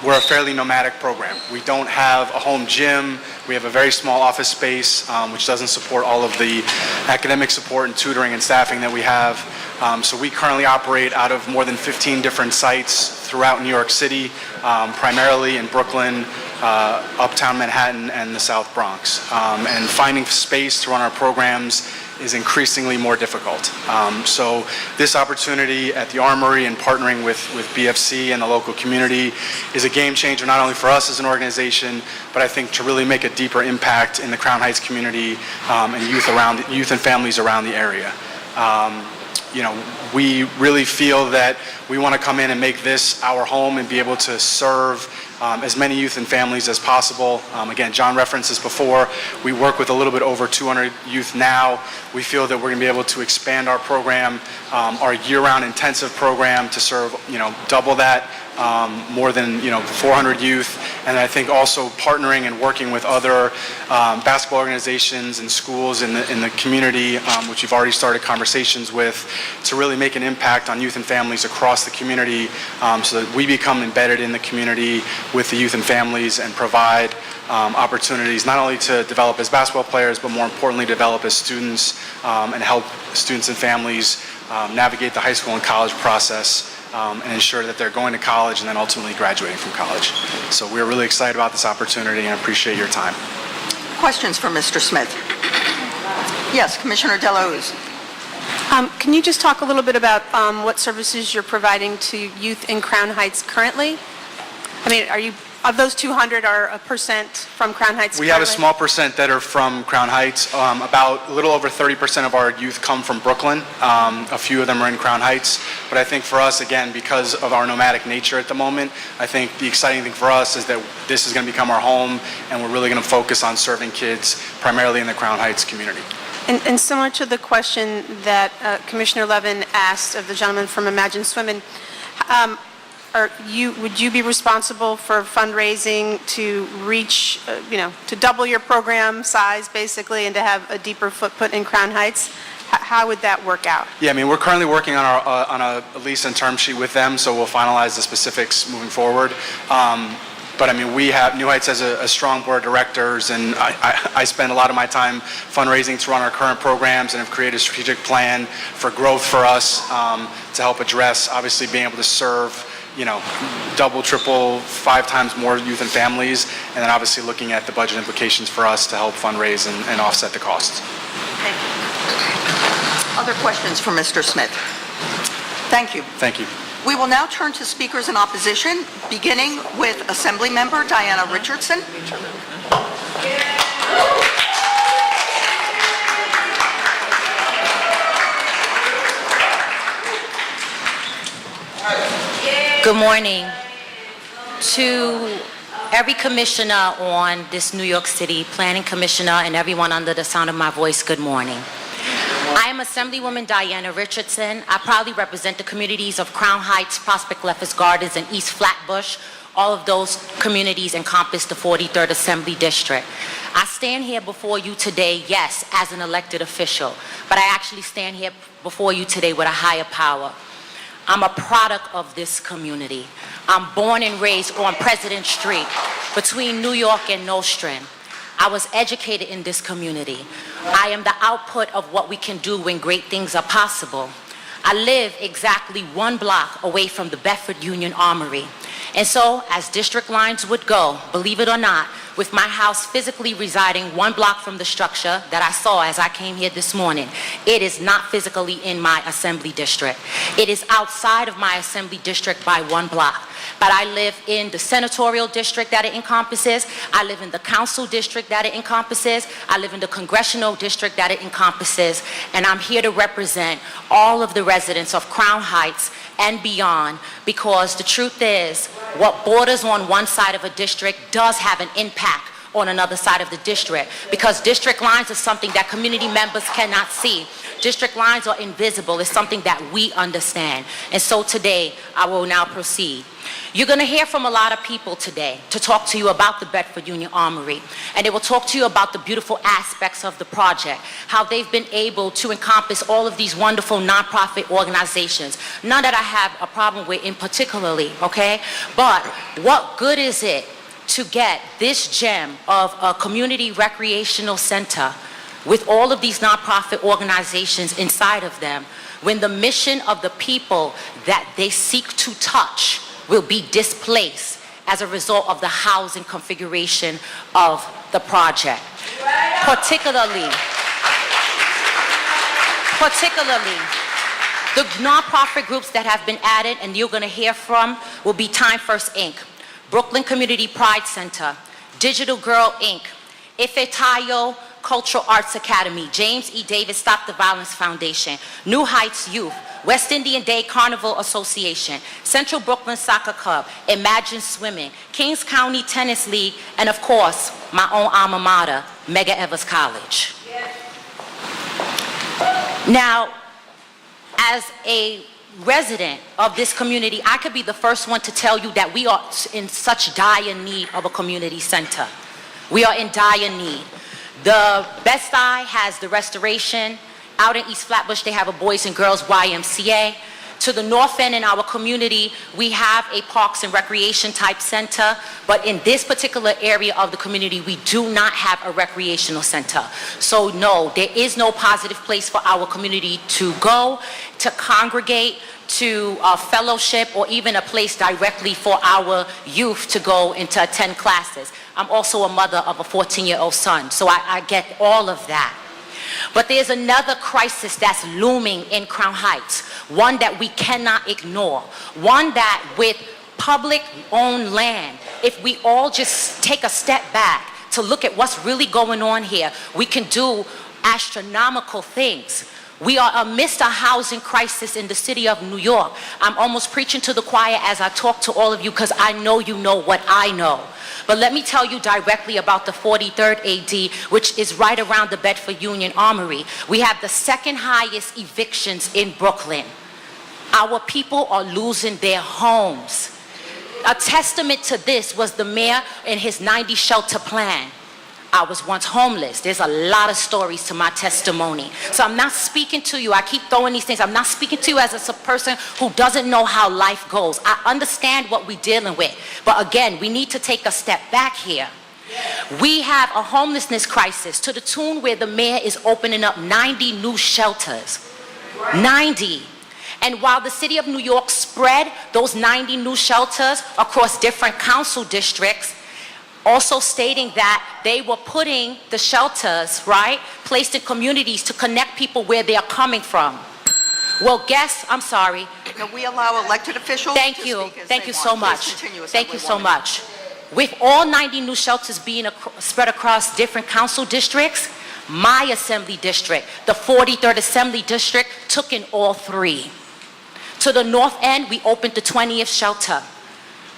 we're a fairly nomadic program. We don't have a home gym. We have a very small office space, which doesn't support all of the academic support and tutoring and staffing that we have. So we currently operate out of more than 15 different sites throughout New York City, primarily in Brooklyn, Uptown Manhattan, and the South Bronx. And finding space to run our programs is increasingly more difficult. So this opportunity at the Armory and partnering with BFC and the local community is a game changer, not only for us as an organization, but I think to really make a deeper impact in the Crown Heights community and youth and families around the area. We really feel that we want to come in and make this our home and be able to serve as many youth and families as possible. Again, John referenced this before. We work with a little bit over 200 youth now. We feel that we're going to be able to expand our program, our year-round intensive program, to serve, double that, more than 400 youth. And I think also partnering and working with other basketball organizations and schools in the community, which we've already started conversations with, to really make an impact on youth and families across the community, so that we become embedded in the community with the youth and families and provide opportunities not only to develop as basketball players, but more importantly, develop as students and help students and families navigate the high school and college process, and ensure that they're going to college and then ultimately graduating from college. So we're really excited about this opportunity and appreciate your time. Questions for Mr. Smith? Yes, Commissioner De La Hoz. Can you just talk a little bit about what services you're providing to youth in Crown Heights currently? I mean, of those 200 are a percent from Crown Heights We have a currently? small percent that are from Crown Heights. About a little over 30% of our youth come from Brooklyn. A few of them are in Crown Heights. But I think for us, again, because of our nomadic nature at the moment, I think the exciting thing for us is that this is going to become our home, and we're really going to focus on serving kids primarily in the Crown Heights community. And similar to the question that Commissioner Levin asked of the gentleman from Imagine Swimming, would you be responsible for fundraising to reach, to double your program size basically and to have a deeper footprint in Crown Heights? How would that work out? Yeah, I mean, we're currently working on on a lease and term sheet with them, so we'll finalize the specifics moving forward. But I mean, New Heights has a strong board of directors, and I spend a lot of my time fundraising to run our current programs and have created a strategic plan for growth for us to help address, obviously, being able to serve, double, triple, 5 times more youth and families, and then obviously looking at the budget implications for us to help fundraise and offset the costs. Thank you. Other questions for Mr. Smith? Thank you. Thank you. We will now turn to speakers in opposition, beginning with Assemblymember Diana Richardson. Good morning to every commissioner on this New York City Planning Commissioner and everyone under the sound of my voice. Good morning. I am Assemblywoman Diana Richardson. I proudly represent the communities of Crown Heights, Prospect Lefferts Gardens, and East Flatbush. All of those communities encompass the 43rd Assembly District. I stand here before you today, yes, as an elected official, but I actually stand here before you today with a higher power. I'm a product of this community. I'm born and raised on President Street between New York and Nostrand. I was educated in this community. I am the output of what we can do when great things are possible. I live exactly 1 block away from the Bedford Union Armory. And so, as district lines would go, believe it or not, with my house physically residing 1 block from the structure that I saw as I came here this morning, it is not physically in my assembly district. It is outside of my assembly district by 1 block. But I live in the senatorial district that it encompasses. I live in the council district that it encompasses. I live in the congressional district that it encompasses. And I'm here to represent all of the residents of Crown Heights and beyond, because the truth is, what borders on one side of a district does have an impact on another side of the district, because district lines are something that community members cannot see. District lines are invisible. It's something that we understand. And so today, I will now proceed. You're going to hear from a lot of people today to talk to you about the Bedford Union Armory, and they will talk to you about the beautiful aspects of the project, how they've been able to encompass all of these wonderful nonprofit organizations. None that I have a problem with in particularly, okay? But what good is it to get this gem of a community recreational center with all of these nonprofit organizations inside of them, when the mission of the people that they seek to touch will be displaced as a result of the housing configuration of the project. Particularly, the nonprofit groups that have been added and you're going to hear from will be Time First Inc., Brooklyn Community Pride Center, Digital Girl Inc., Ifetayo Cultural Arts Academy, James E. Davis Stop the Violence Foundation, New Heights Youth, West Indian Day Carnival Association, Central Brooklyn Soccer Club, Imagine Swimming, Kings County Tennis League, and of course, my own alma mater, Medgar Evers College. Now, as a resident of this community, I could be the first one to tell you that we are in such dire need of a community center. We are in dire need. The Best Eye has the restoration. Out in East Flatbush, they have a Boys and Girls YMCA. To the north end in our community, we have a Parks and Recreation type center, but in this particular area of the community, we do not have a recreational center. So no, there is no positive place for our community to go, to congregate, to fellowship, or even a place directly for our youth to go and to attend classes. I'm also a mother of a 14-year-old son, so I get all of that. But there's another crisis that's looming in Crown Heights, one that we cannot ignore, one that with public-owned land, if we all just take a step back to look at what's really going on here, we can do astronomical things. We are amidst a housing crisis in the city of New York. I'm almost preaching to the choir as I talk to all of you because I know you know what I know. But let me tell you directly about the 43rd AD, which is right around the Bedford Union Armory. We have the second highest evictions in Brooklyn. Our people are losing their homes. A testament to this was the mayor and his 90 shelter plan. I was once homeless. There's a lot of stories to my testimony. So I'm not speaking to you. I keep throwing these things. I'm not speaking to you as a person who doesn't know how life goes. I understand what we're dealing with. But again, we need to take a step back here. We have a homelessness crisis to the tune where the mayor is opening up 90 new shelters. 90. And while the city of New York spread those 90 new shelters across different council districts, also stating that they were putting the shelters, right, placed in communities to connect people where they are coming from. Well, I'm sorry. Can we allow elected officials to speak as they want? Thank you so much. Please continue, Thank you so Assemblywoman. much. With all 90 new shelters being spread across different council districts, my assembly district, the 43rd Assembly District, took in all three. To the north end, we opened the 20th shelter.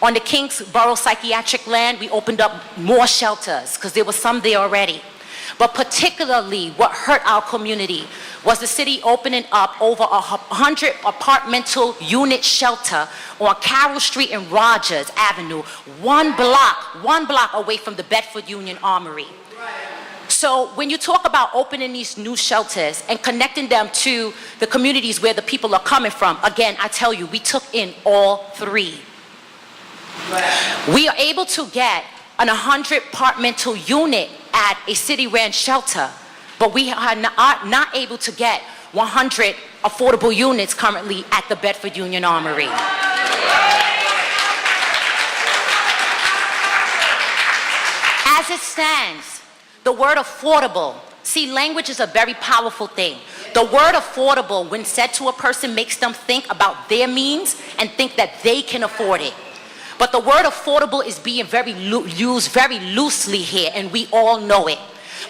On the Kingsborough Psychiatric land, we opened up more shelters because there was some there already. But particularly what hurt our community was the city opening up over 100 apartmental unit shelter on Carroll Street and Rogers Avenue, one block away from the Bedford Union Armory. So when you talk about opening these new shelters and connecting them to the communities where the people are coming from, again, I tell you, we took in all three. We are able to get an 100 apartmental unit at a city-ran shelter, but we are not able to get 100 affordable units currently at the Bedford Union Armory. As it stands, the word affordable, see, language is a very powerful thing. The word affordable, when said to a person, makes them think about their means and think that they can afford it. But the word affordable is being used very loosely here, and we all know it.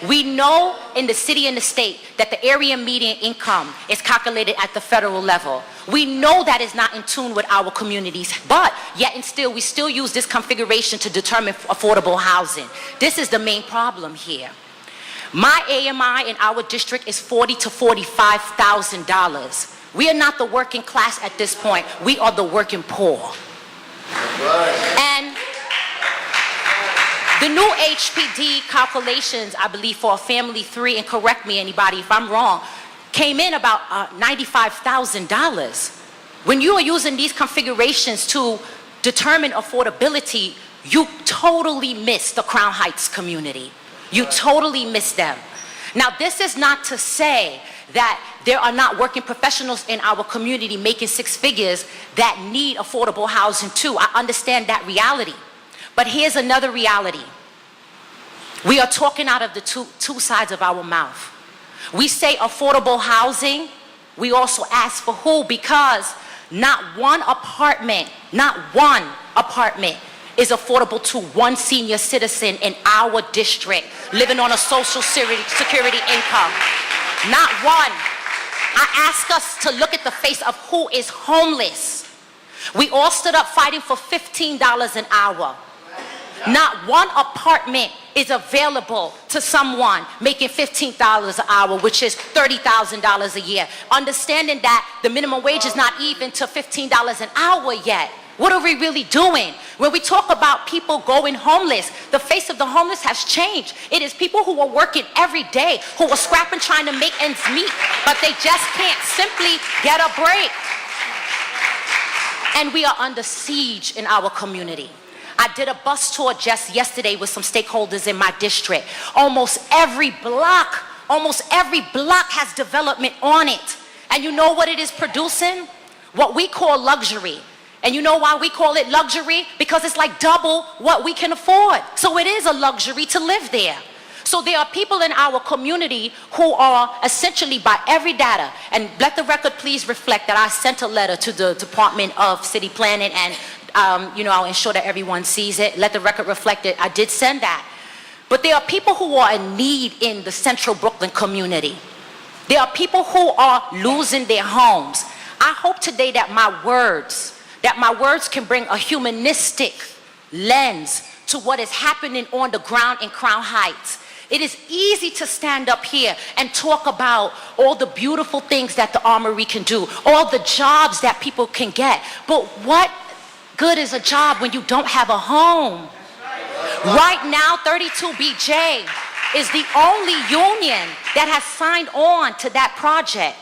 We know in the city and the state that the area median income is calculated at the federal level. We know that is not in tune with our communities, but yet and still, we still use this configuration to determine affordable housing. This is the main problem here. My AMI in our district is $40,000 to $45,000. We are not the working class at this point. We are the working poor. And the new HPD calculations, I believe, for a family 3, and correct me anybody if I'm wrong, came in about $95,000. When you are using these configurations to determine affordability, you totally miss the Crown Heights community. You totally miss them. Now, this is not to say that there are not working professionals in our community making six figures that need affordable housing too. I understand that reality. But here's another reality. We are talking out of the two sides of our mouth. We say affordable housing, we also ask for who, because not one apartment is affordable to one senior citizen in our district living on a social security income. Not one. I ask us to look at the face of who is homeless. We all stood up fighting for $15 an hour. Not one apartment is available to someone making $15 an hour, which is $30,000 a year. Understanding that the minimum wage is not even to $15 an hour yet. What are we really doing? When we talk about people going homeless, the face of the homeless has changed. It is people who are working every day, who are scrapping trying to make ends meet, but they just can't simply get a break. And we are under siege in our community. I did a bus tour just yesterday with some stakeholders in my district. Almost every block has development on it. And you know what it is producing? What we call luxury. And you know why we call it luxury? Because it's like double what we can afford. So it is a luxury to live there. So there are people in our community who are essentially, by every data, and let the record please reflect that I sent a letter to the Department of City Planning, and I'll ensure that everyone sees it. Let the record reflect it. I did send that. But there are people who are in need in the central Brooklyn community. There are people who are losing their homes. I hope today that my words can bring a humanistic lens to what is happening on the ground in Crown Heights. It is easy to stand up here and talk about all the beautiful things that the Armory can do, all the jobs that people can get. But what good is a job when you don't have a home? Right now, 32BJ is the only union that has signed on to that project.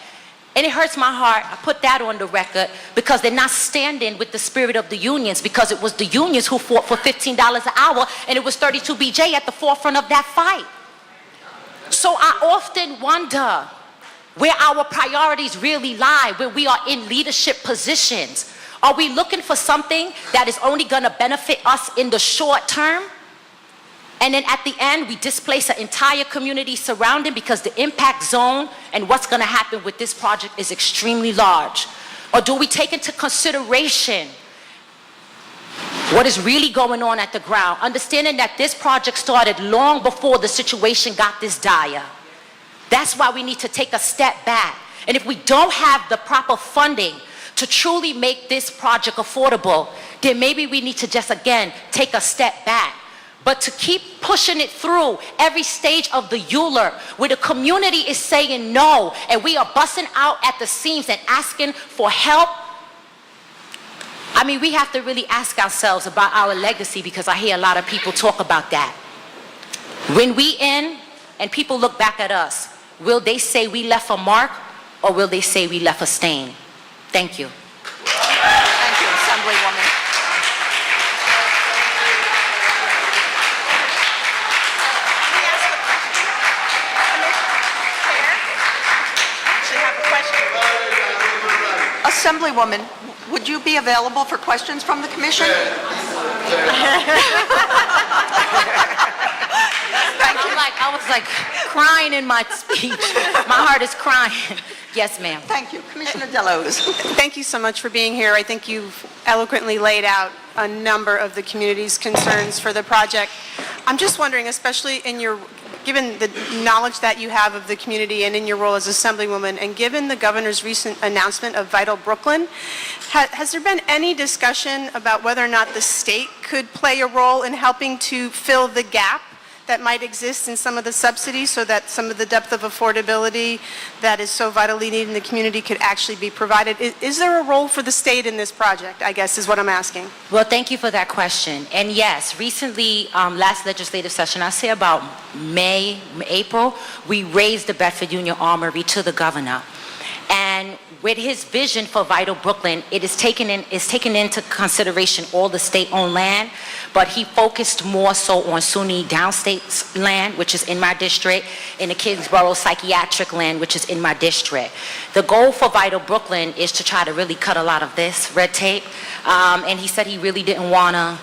And it hurts my heart, I put that on the record, because they're not standing with the spirit of the unions, because it was the unions who fought for $15 an hour, and it was 32BJ at the forefront of that fight. So I often wonder where our priorities really lie, where we are in leadership positions. Are we looking for something that is only gonna benefit us in the short term? And then at the end, we displace an entire community surrounding, because the impact zone and what's gonna happen with this project is extremely large. Or do we take into consideration what is really going on at the ground, understanding that this project started long before the situation got this dire? That's why we need to take a step back. And if we don't have the proper funding to truly make this project affordable, then maybe we need to just, again, take a step back. But to keep pushing it through every stage of the ULURP, where the community is saying no, and we are busting out at the seams and asking for help, I mean, we have to really ask ourselves about our legacy, because I hear a lot of people talk about that. When we end and people look back at us, will they say we left a mark, or will they say we left a stain? Thank you. Thank you, Assemblywoman. Assemblywoman, would you be available for questions from the commission? I was like crying in my speech. My heart is crying. Yes, ma'am. Thank you. Commissioner Delos. Thank you so much for being here. I think you've eloquently laid out a number of the community's concerns for the project. I'm just wondering, especially given the knowledge that you have of the community and in your role as Assemblywoman, and given the governor's recent announcement of Vital Brooklyn, has there been any discussion about whether or not the state could play a role in helping to fill the gap that might exist in some of the subsidies, so that some of the depth of affordability that is so vitally needed in the community could actually be provided? Is there a role for the state in this project, I guess, is what I'm asking? Well, thank you for that question. And yes, recently, last legislative session, I say about April, we raised the Bedford Union Armory to the governor. And with his vision for Vital Brooklyn, it is taken into consideration all the state-owned land, but he focused more so on SUNY downstate land, which is in my district, and the Kingsborough psychiatric land, which is in my district. The goal for Vital Brooklyn is to try to really cut a lot of this red tape, and he said he really didn't want to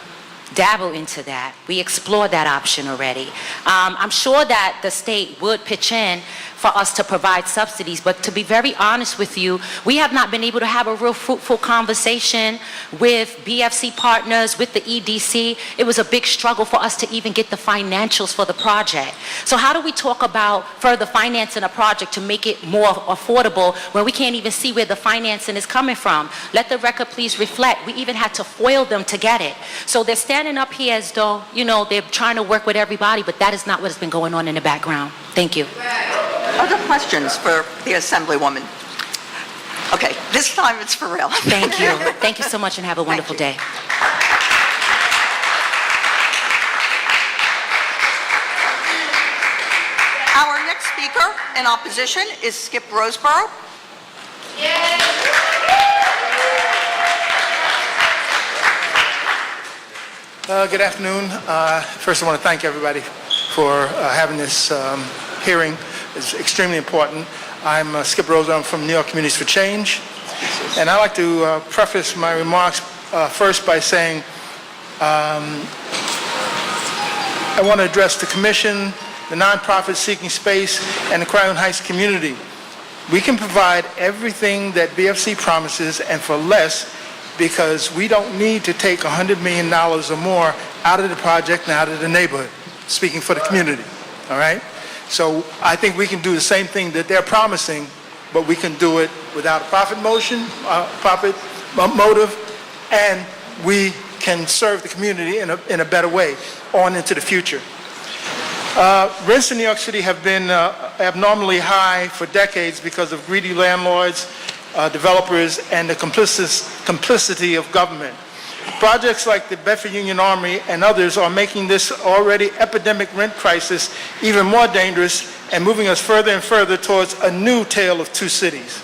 dabble into that. We explored that option already. I'm sure that the state would pitch in for us to provide subsidies, but to be very honest with you, we have not been able to have a real fruitful conversation with BFC partners, with the EDC. It was a big struggle for us to even get the financials for the project. So how do we talk about further financing a project to make it more affordable when we can't even see where the financing is coming from? Let the record please reflect. We even had to foil them to get it. So they're standing up here as though, you know, they're trying to work with everybody, but that is not what has been going on in the background. Thank you. Other questions for the Assemblywoman? Okay, this time it's for real. Thank you. Thank you so much and have a wonderful day. Our next speaker in opposition is Skip Roseborough. Good afternoon. First, I want to thank everybody for having this hearing. It's extremely important. I'm Skip Roseborough. I'm from New York Communities for Change. And I'd like to preface my remarks first by saying I want to address the Commission, the nonprofit seeking space, and the Crown Heights community. We can provide everything that BFC promises and for less, because we don't need to take $100 million or more out of the project and out of the neighborhood, speaking for the community, all right? So I think we can do the same thing that they're promising, but we can do it without a profit motive, and we can serve the community in a better way on into the future. Rents in New York City have been abnormally high for decades because of greedy landlords, developers, and the complicity of government. Projects like the Bedford Union Armory and others are making this already epidemic rent crisis even more dangerous and moving us further and further towards a new tale of two cities.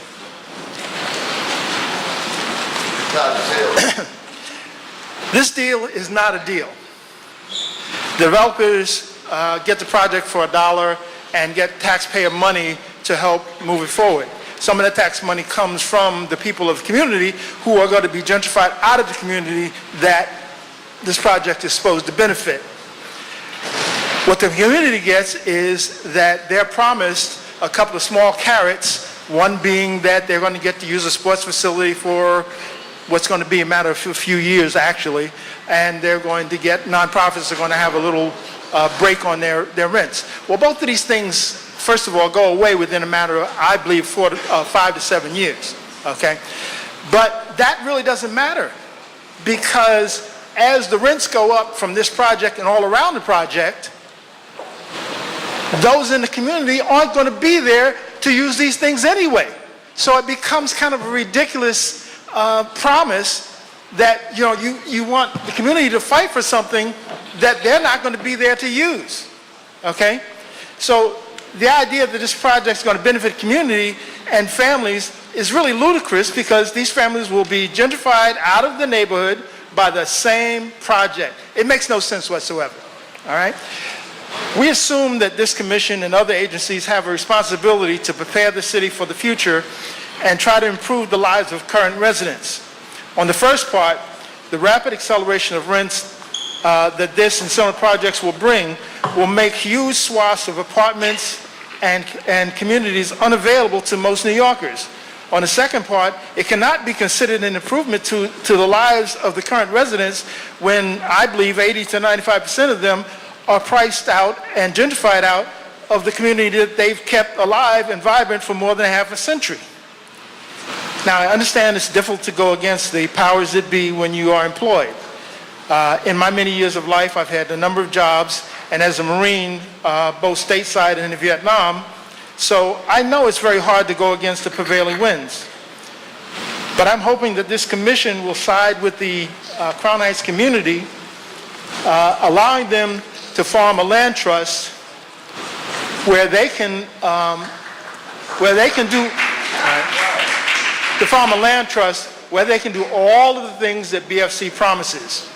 This deal is not a deal. Developers get the project for $1 and get taxpayer money to help move it forward. Some of that tax money comes from the people of the community who are going to be gentrified out of the community that this project is supposed to benefit. What the community gets is that they're promised a couple of small carrots, one being that they're going to get to use a sports facility for what's going to be a matter of a few years, actually, and they're going to get, nonprofits are going to have a little break on their rents. Well, both of these things, first of all, go away within a matter of, I believe, 5 to 7 years, okay? But that really doesn't matter, because as the rents go up from this project and all around the project, those in the community aren't going to be there to use these things anyway. So it becomes kind of a ridiculous promise that, you know, you want the community to fight for something that they're not going to be there to use, okay? So the idea that this project is going to benefit community and families is really ludicrous, because these families will be gentrified out of the neighborhood by the same project. It makes no sense whatsoever, all right? We assume that this commission and other agencies have a responsibility to prepare the city for the future and try to improve the lives of current residents. On the first part, the rapid acceleration of rents that this and similar projects will bring will make huge swaths of apartments and communities unavailable to most New Yorkers. On the second part, it cannot be considered an improvement to the lives of the current residents when I believe 80 to 95% of them are priced out and gentrified out of the community that they've kept alive and vibrant for more than half a century. Now, I understand it's difficult to go against the powers that be when you are employed. In my many years of life, I've had a number of jobs, and as a Marine, both stateside and in Vietnam, so I know it's very hard to go against the prevailing winds. But I'm hoping that this commission will side with the Crown Heights community, allowing them to form a land trust where they can do right? To form a land trust where they can do all of the things that BFC promises,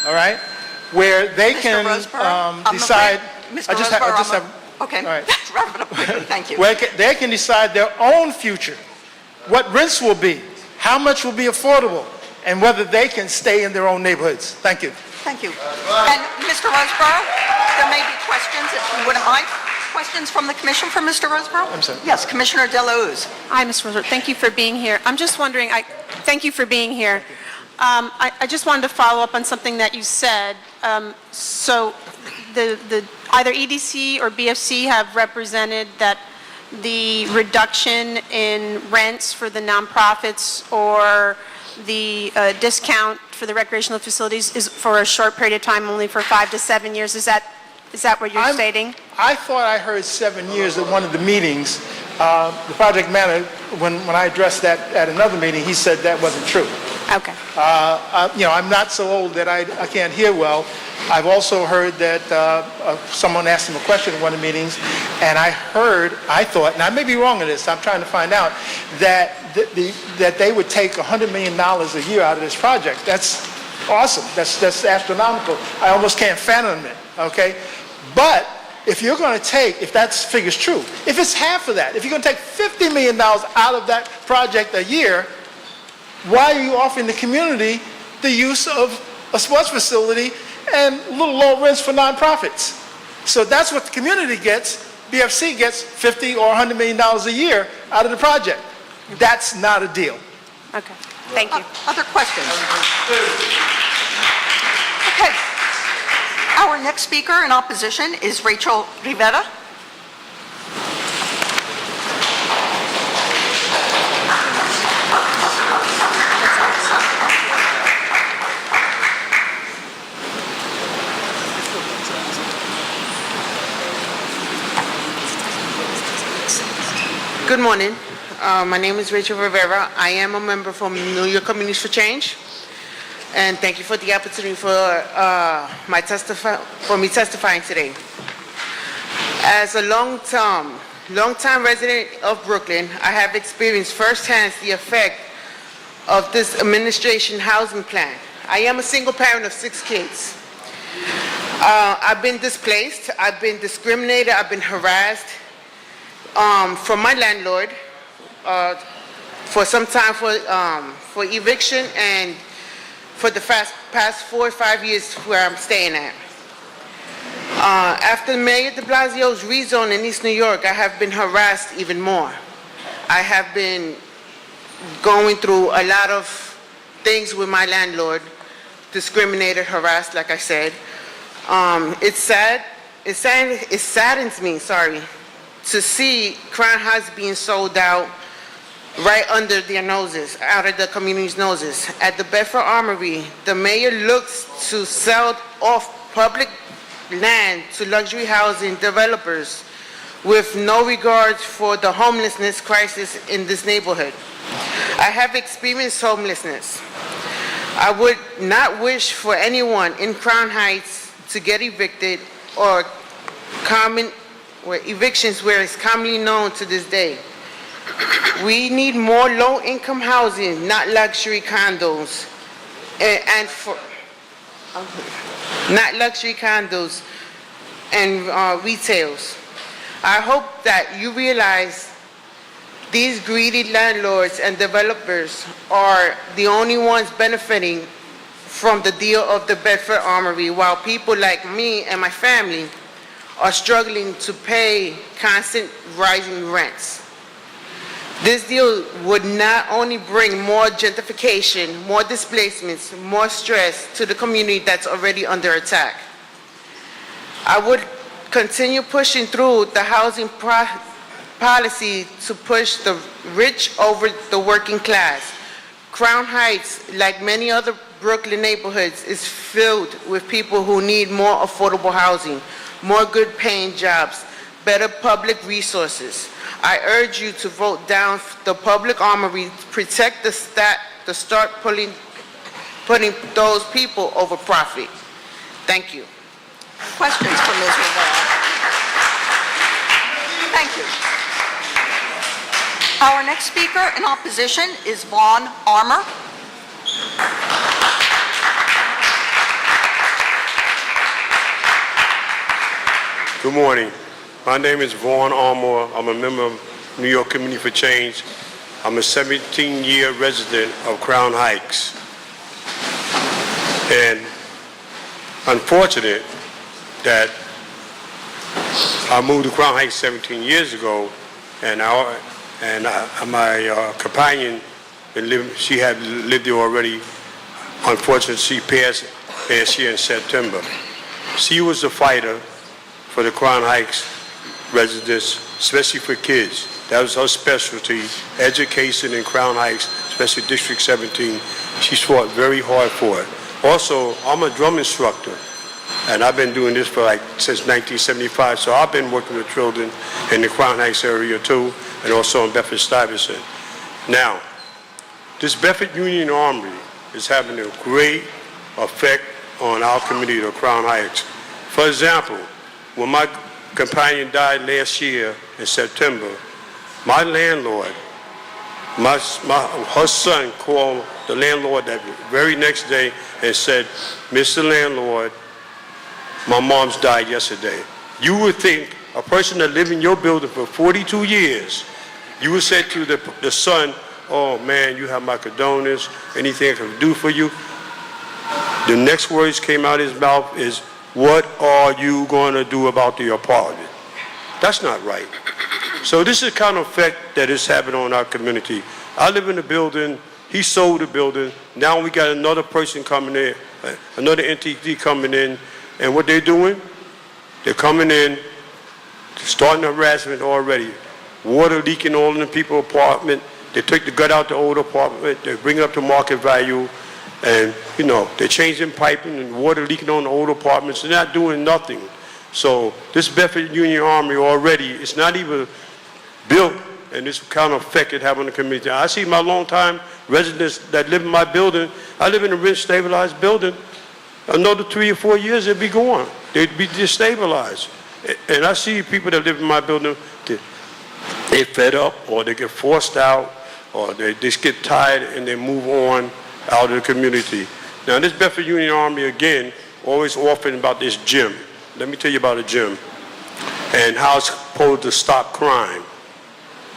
all right? Where they can decide. Okay, all right. wrap it up quickly, thank you. Where they can decide their own future, what rents will be, how much will be affordable, and whether they can stay in their own neighborhoods. Thank you. Thank you. And Mr. Roseborough, there may be questions, if you wouldn't mind. Questions from the commission for Mr. Roseborough? I'm sorry. Yes, Commissioner De La Hoz. Hi, Mr. Roseborough. Thank you for being here. I'm just wondering, thank you for being here. I just wanted to follow up on something that you said. So either EDC or BFC have represented that the reduction in rents for the nonprofits or the discount for the recreational facilities is for a short period of time, only for 5 to 7 years. Is that what you're stating? I thought I heard 7 years at one of the meetings. The project manager, when I addressed that at another meeting, he said that wasn't true. Okay. I'm not so old that I can't hear well. I've also heard that someone asked him a question at one of the meetings, and I thought, and I may be wrong in this, I'm trying to find out, that they would take $100 million a year out of this project. That's awesome. That's astronomical. I almost can't fathom it, okay? But if you're going to take, if that figure's true, if it's half of that, if you're going to take $50 million out of that project a year, why are you offering the community the use of a sports facility and little low rents for nonprofits? So that's what the community gets. BFC gets $50 or $100 million a year out of the project. That's not a deal. Okay. Thank you. Other questions? Okay. Our next speaker in opposition is Rachel Rivera. Good morning. My name is Rachel Rivera. I am a member from New York Communities for Change. And thank you for the opportunity for me testifying today. As a long-time resident of Brooklyn, I have experienced firsthand the effect of this administration housing plan. I am a single parent of 6 kids. I've been displaced, I've been discriminated, I've been harassed from my landlord for some time for eviction and for the past 4 or 5 years where I'm staying at. After Mayor de Blasio's rezone in East New York, I have been harassed even more. I have been going through a lot of things with my landlord, discriminated, harassed, like I said. It's sad. It saddens me, to see Crown Heights being sold out right under their noses, out of the community's noses. At the Bedford Armory, the mayor looks to sell off public land to luxury housing developers with no regard for the homelessness crisis in this neighborhood. I have experienced homelessness. I would not wish for anyone in Crown Heights to get evicted or evictions where it's commonly known to this day. We need more low-income housing, not luxury condos, not luxury condos and retails. I hope that you realize these greedy landlords and developers are the only ones benefiting from the deal of the Bedford Armory, while people like me and my family are struggling to pay constant rising rents. This deal would not only bring more gentrification, more displacements, more stress to the community that's already under attack. I would continue pushing through the housing policy to push the rich over the working class. Crown Heights, like many other Brooklyn neighborhoods, is filled with people who need more affordable housing, more good-paying jobs, better public resources. I urge you to vote down the public armory, protect the start putting those people over profit. Thank you. Questions for Ms. Rivera? Thank you. Our next speaker in opposition is Vaughn Armour. Good morning. My name is Vaughn Armour. I'm a member of New York Community for Change. I'm a 17-year resident of Crown Heights. And unfortunate that I moved to Crown Heights 17 years ago, and my companion, she had lived there already. Unfortunately, she passed last year in September. She was a fighter for the Crown Heights residents, especially for kids. That was her specialty, education in Crown Heights, especially District 17. She fought very hard for it. Also, I'm a drum instructor, and I've been doing this for since 1975, so I've been working with children in the Crown Heights area too, and also in Bedford-Stuyvesant. Now, this Bedford Union Armory is having a great effect on our community of Crown Heights. For example, when my companion died last year in September, my landlord, her son called the landlord that very next day and said, "Mr. Landlord, my mom's died yesterday." You would think a person that lived in your building for 42 years, you would say to the son, "Oh man, you have my condolences, anything I can do for you." The next words came out of his mouth is, "What are you going to do about the apartment?" That's not right. So this is the kind of effect that is happening on our community. I live in the building, he sold the building, now we got another person coming in, another entity coming in, and what they're doing? They're coming in, starting harassment already. Water leaking all in the people's apartment, they took the gut out the old apartment, they bring it up to market value, and they're changing piping and water leaking on the old apartments. They're not doing nothing. So this Bedford Union Armory already, it's not even built, and this kind of effect it have on the community. I see my longtime residents that live in my building. I live in a rent-stabilized building. Another 3 or 4 years, they'd be gone. They'd be destabilized. And I see people that live in my building, they're fed up, or they get forced out, or they just get tired and they move on out of the community. Now this Bedford Union Army, again, always offering about this gym. Let me tell you about a gym and how it's supposed to stop crime.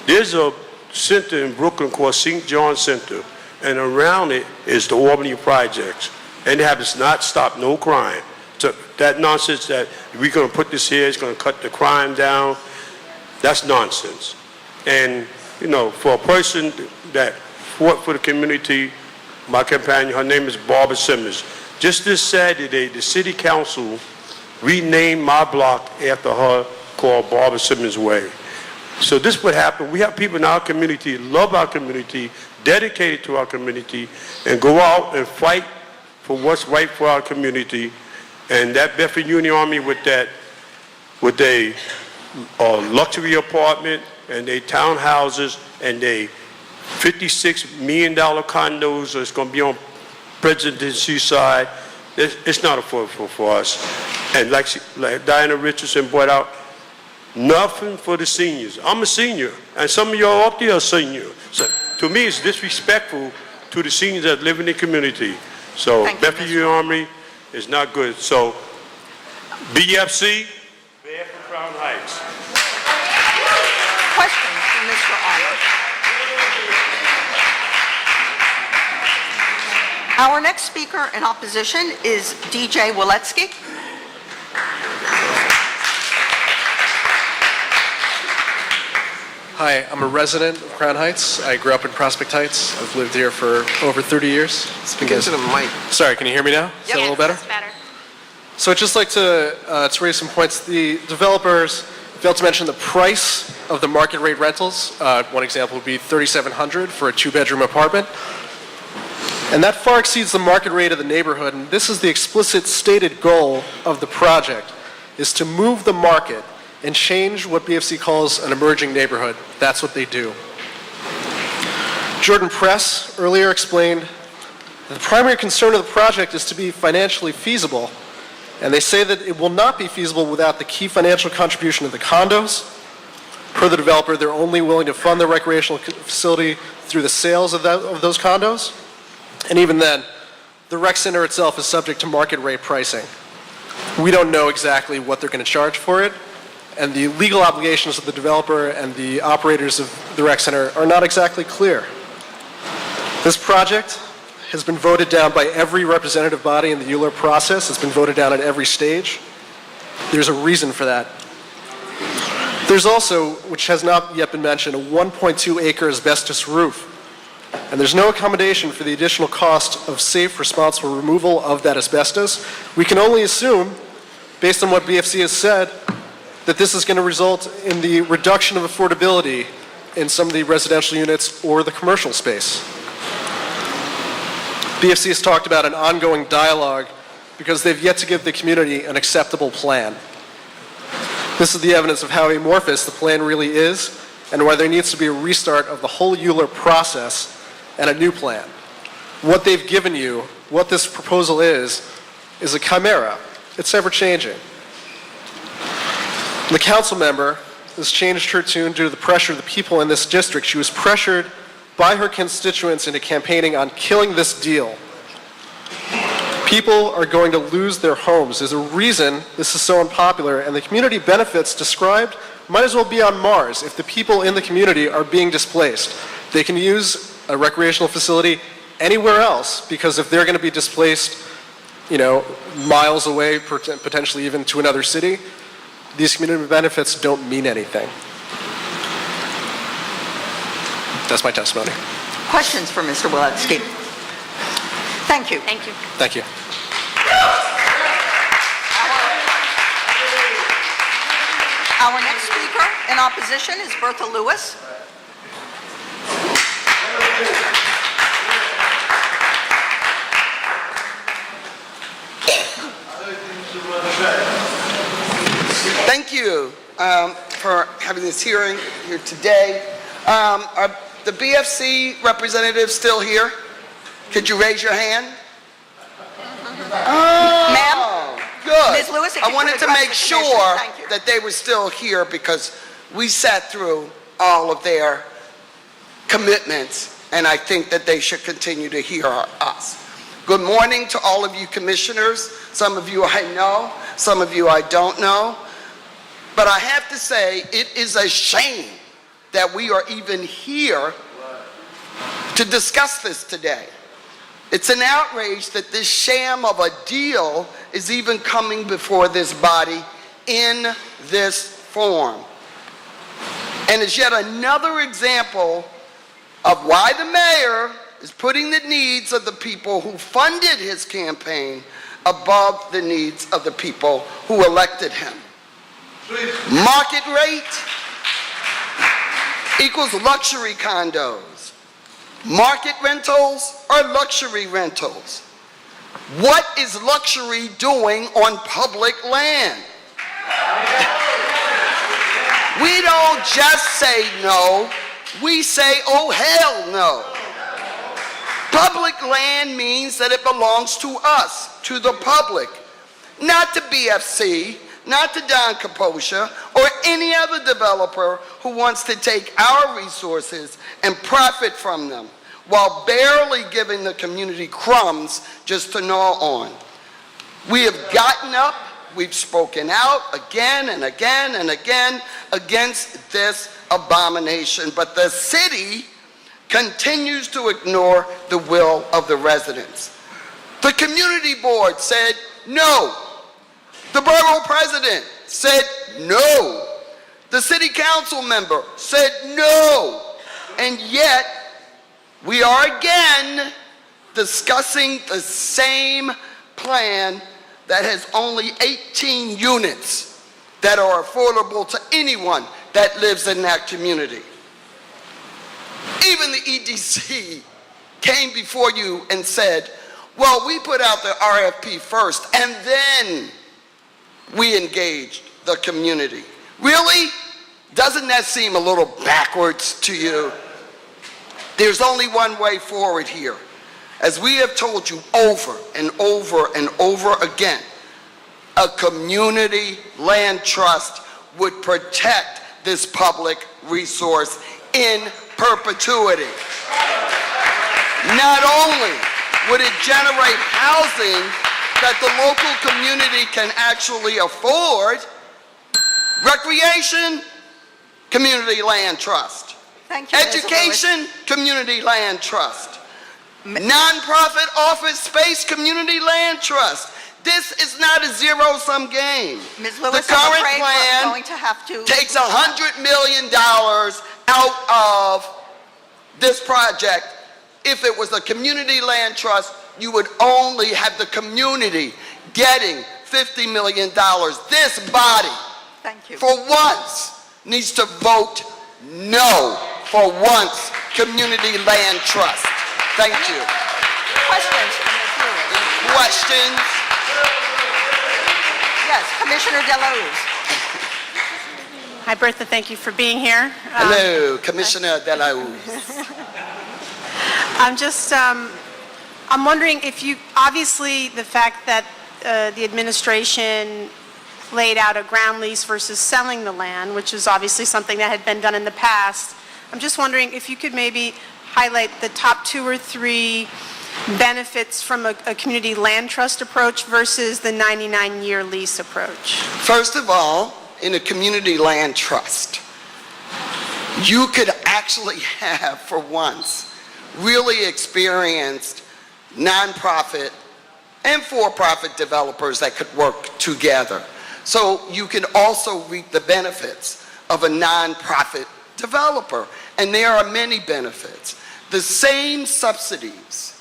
There's a center in Brooklyn called St. John Center, and around it is the Albany Projects, and they have not stopped no crime. So that nonsense that we're going to put this here, it's going to cut the crime down, that's nonsense. And for a person that fought for the community, my companion, her name is Barbara Simmons. Just this Saturday, the city council renamed my block after her, called Barbara Simmons Way. So this would happen. We have people in our community, love our community, dedicated to our community, and go out and fight for what's right for our community. And that Bedford Union Army with a luxury apartment and they townhouses and they $56 million condos that's going to be on Presidency side, it's not affordable for us. And like Diana Richardson brought out, nothing for the seniors. I'm a senior, and some of y'all up there are seniors. So to me, it's disrespectful to the seniors that live in the community. So Bedford Union Army is not good. So BFC, bad for Crown Heights. Questions for Mr. Armour? Our next speaker in opposition is DJ Waletsky. Hi, I'm a resident of Crown Heights. I grew up in Prospect Heights. I've lived here for over 30 years. Speak into the mic. Sorry, can you hear me now? Is that a little better? That's better. So I'd just like to raise some points. The developers failed to mention the price of the market rate rentals. One example would be $3,700 for a 2-bedroom apartment. And that far exceeds the market rate of the neighborhood. And this is the explicit stated goal of the project, is to move the market and change what BFC calls an emerging neighborhood. That's what they do. Jordan Press earlier explained that the primary concern of the project is to be financially feasible, and they say that it will not be feasible without the key financial contribution of the condos, Per the developer, they're only willing to fund the recreational facility through the sales of those condos. And even then, the rec center itself is subject to market rate pricing. We don't know exactly what they're going to charge for it, and the legal obligations of the developer and the operators of the rec center are not exactly clear. This project has been voted down by every representative body in the ULURP process. It's been voted down at every stage. There's a reason for that. There's also, which has not yet been mentioned, a 1.2 acre asbestos roof. And there's no accommodation for the additional cost of safe, responsible removal of that asbestos. We can only assume, based on what BFC has said, that this is going to result in the reduction of affordability in some of the residential units or the commercial space. BFC has talked about an ongoing dialogue because they've yet to give the community an acceptable plan. This is the evidence of how amorphous the plan really is and why there needs to be a restart of the whole ULURP process and a new plan. What they've given you, what this proposal is a chimera. It's ever changing. The council member has changed her tune due to the pressure of the people in this district. She was pressured by her constituents into campaigning on killing this deal. People are going to lose their homes. There's a reason this is so unpopular, and the community benefits described might as well be on Mars if the people in the community are being displaced. They can use a recreational facility anywhere else, because if they're going to be displaced, miles away, potentially even to another city, these community benefits don't mean anything. That's my testimony. Questions for Mr. Walensky? Thank you. Thank you. Thank you. Our next speaker in opposition is Bertha Lewis. Thank you for having this hearing here today. Are the BFC representatives still here? Could you raise your hand? Ma'am? Good. Ms. Lewis, if you I wanted could to address make the sure commission. Thank you. that they were still here because we sat through all of their commitments, and I think that they should continue to hear us. Good morning to all of you commissioners. Some of you I know, some of you I don't know. But I have to say, it is a shame that we are even here to discuss this today. It's an outrage that this sham of a deal is even coming before this body in this form. And it's yet another example of why the mayor is putting the needs of the people who funded his campaign above the needs of the people who elected him. Market rate equals luxury condos. Market rentals are luxury rentals. What is luxury doing on public land? We don't just say no, we say, oh hell no. Public land means that it belongs to us, to the public, not to BFC, not to Don Kaposha, or any other developer who wants to take our resources and profit from them, while barely giving the community crumbs just to gnaw on. We have gotten up, we've spoken out again and again and again against this abomination, but the city continues to ignore the will of the residents. The community board said no. The borough president said no. The city council member said no. And yet, we are again discussing the same plan that has only 18 units that are affordable to anyone that lives in that community. Even the EDC came before you and said, well, we put out the RFP first and then we engaged the community. Really? Doesn't that seem a little backwards to you? There's only one way forward here. As we have told you over and over and over again, a community land trust would protect this public resource in perpetuity. Not only would it generate housing that the local community can actually afford, recreation, community land trust. Thank you, Ms. Lewis. Education, community land trust. Nonprofit office space, community land trust. This is not a zero-sum game. Ms. Lewis, the I'm current afraid we're plan going to have to... takes $100 million out of this project. If it was a community land trust, you would only have the community getting $50 million. This body, Thank you. for once, needs to vote no for once community land trust. Thank you. Questions for Ms. Lewis? Questions? Yes, Commissioner Delauze. Hi, Bertha, thank you for being here. Hello, Commissioner Delauze. I'm wondering if you, obviously the fact that the administration laid out a ground lease versus selling the land, which is obviously something that had been done in the past, I'm just wondering if you could maybe highlight the top 2 or 3 benefits from a community land trust approach versus the 99-year lease approach. First of all, in a community land trust, you could actually have, for once, really experienced nonprofit and for-profit developers that could work together. So you can also reap the benefits of a nonprofit developer. And there are many benefits. The same subsidies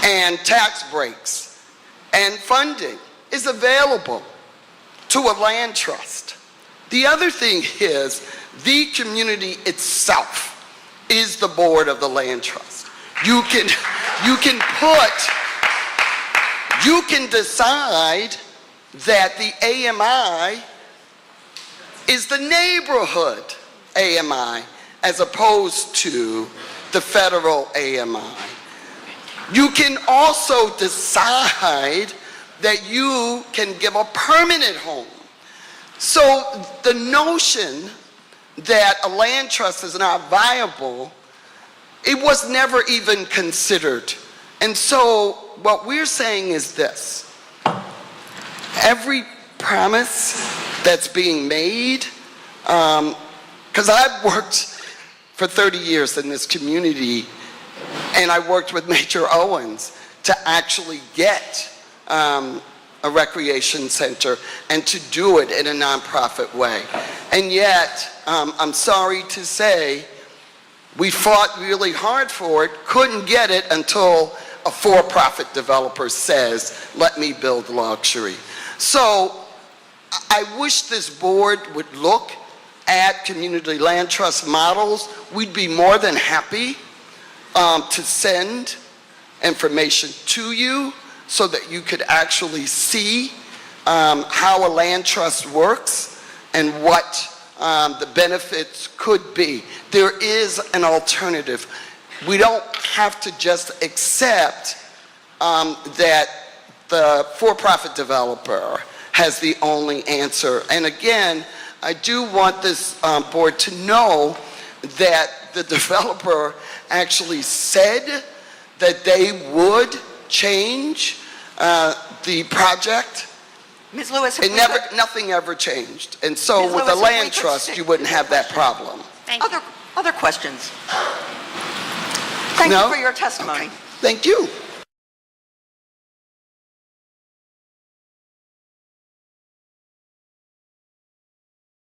and tax breaks and funding is available to a land trust. The other thing is the community itself is the board of the land trust. You can decide that the AMI is the neighborhood AMI as opposed to the federal AMI. You can also decide that you can give a permanent home. So the notion that a land trust is not viable, it was never even considered. And so what we're saying is this: every promise that's being made, because I've worked for 30 years in this community, and I worked with Major Owens to actually get a recreation center and to do it in a nonprofit way. And yet, I'm sorry to say, we fought really hard for it, couldn't get it until a for-profit developer says, let me build luxury. So I wish this board would look at community land trust models. We'd be more than happy to send information to you so that you could actually see how a land trust works and what the benefits could be. There is an alternative. We don't have to just accept that the for-profit developer has the only answer. And again, I do want this board to know that the developer actually said that they would change the project. Ms. Lewis, Nothing ever changed. And so Ms. with Lewis, a if land we could trust, stick you wouldn't have that problem. Other questions? Thank you for your testimony. Okay. Thank you.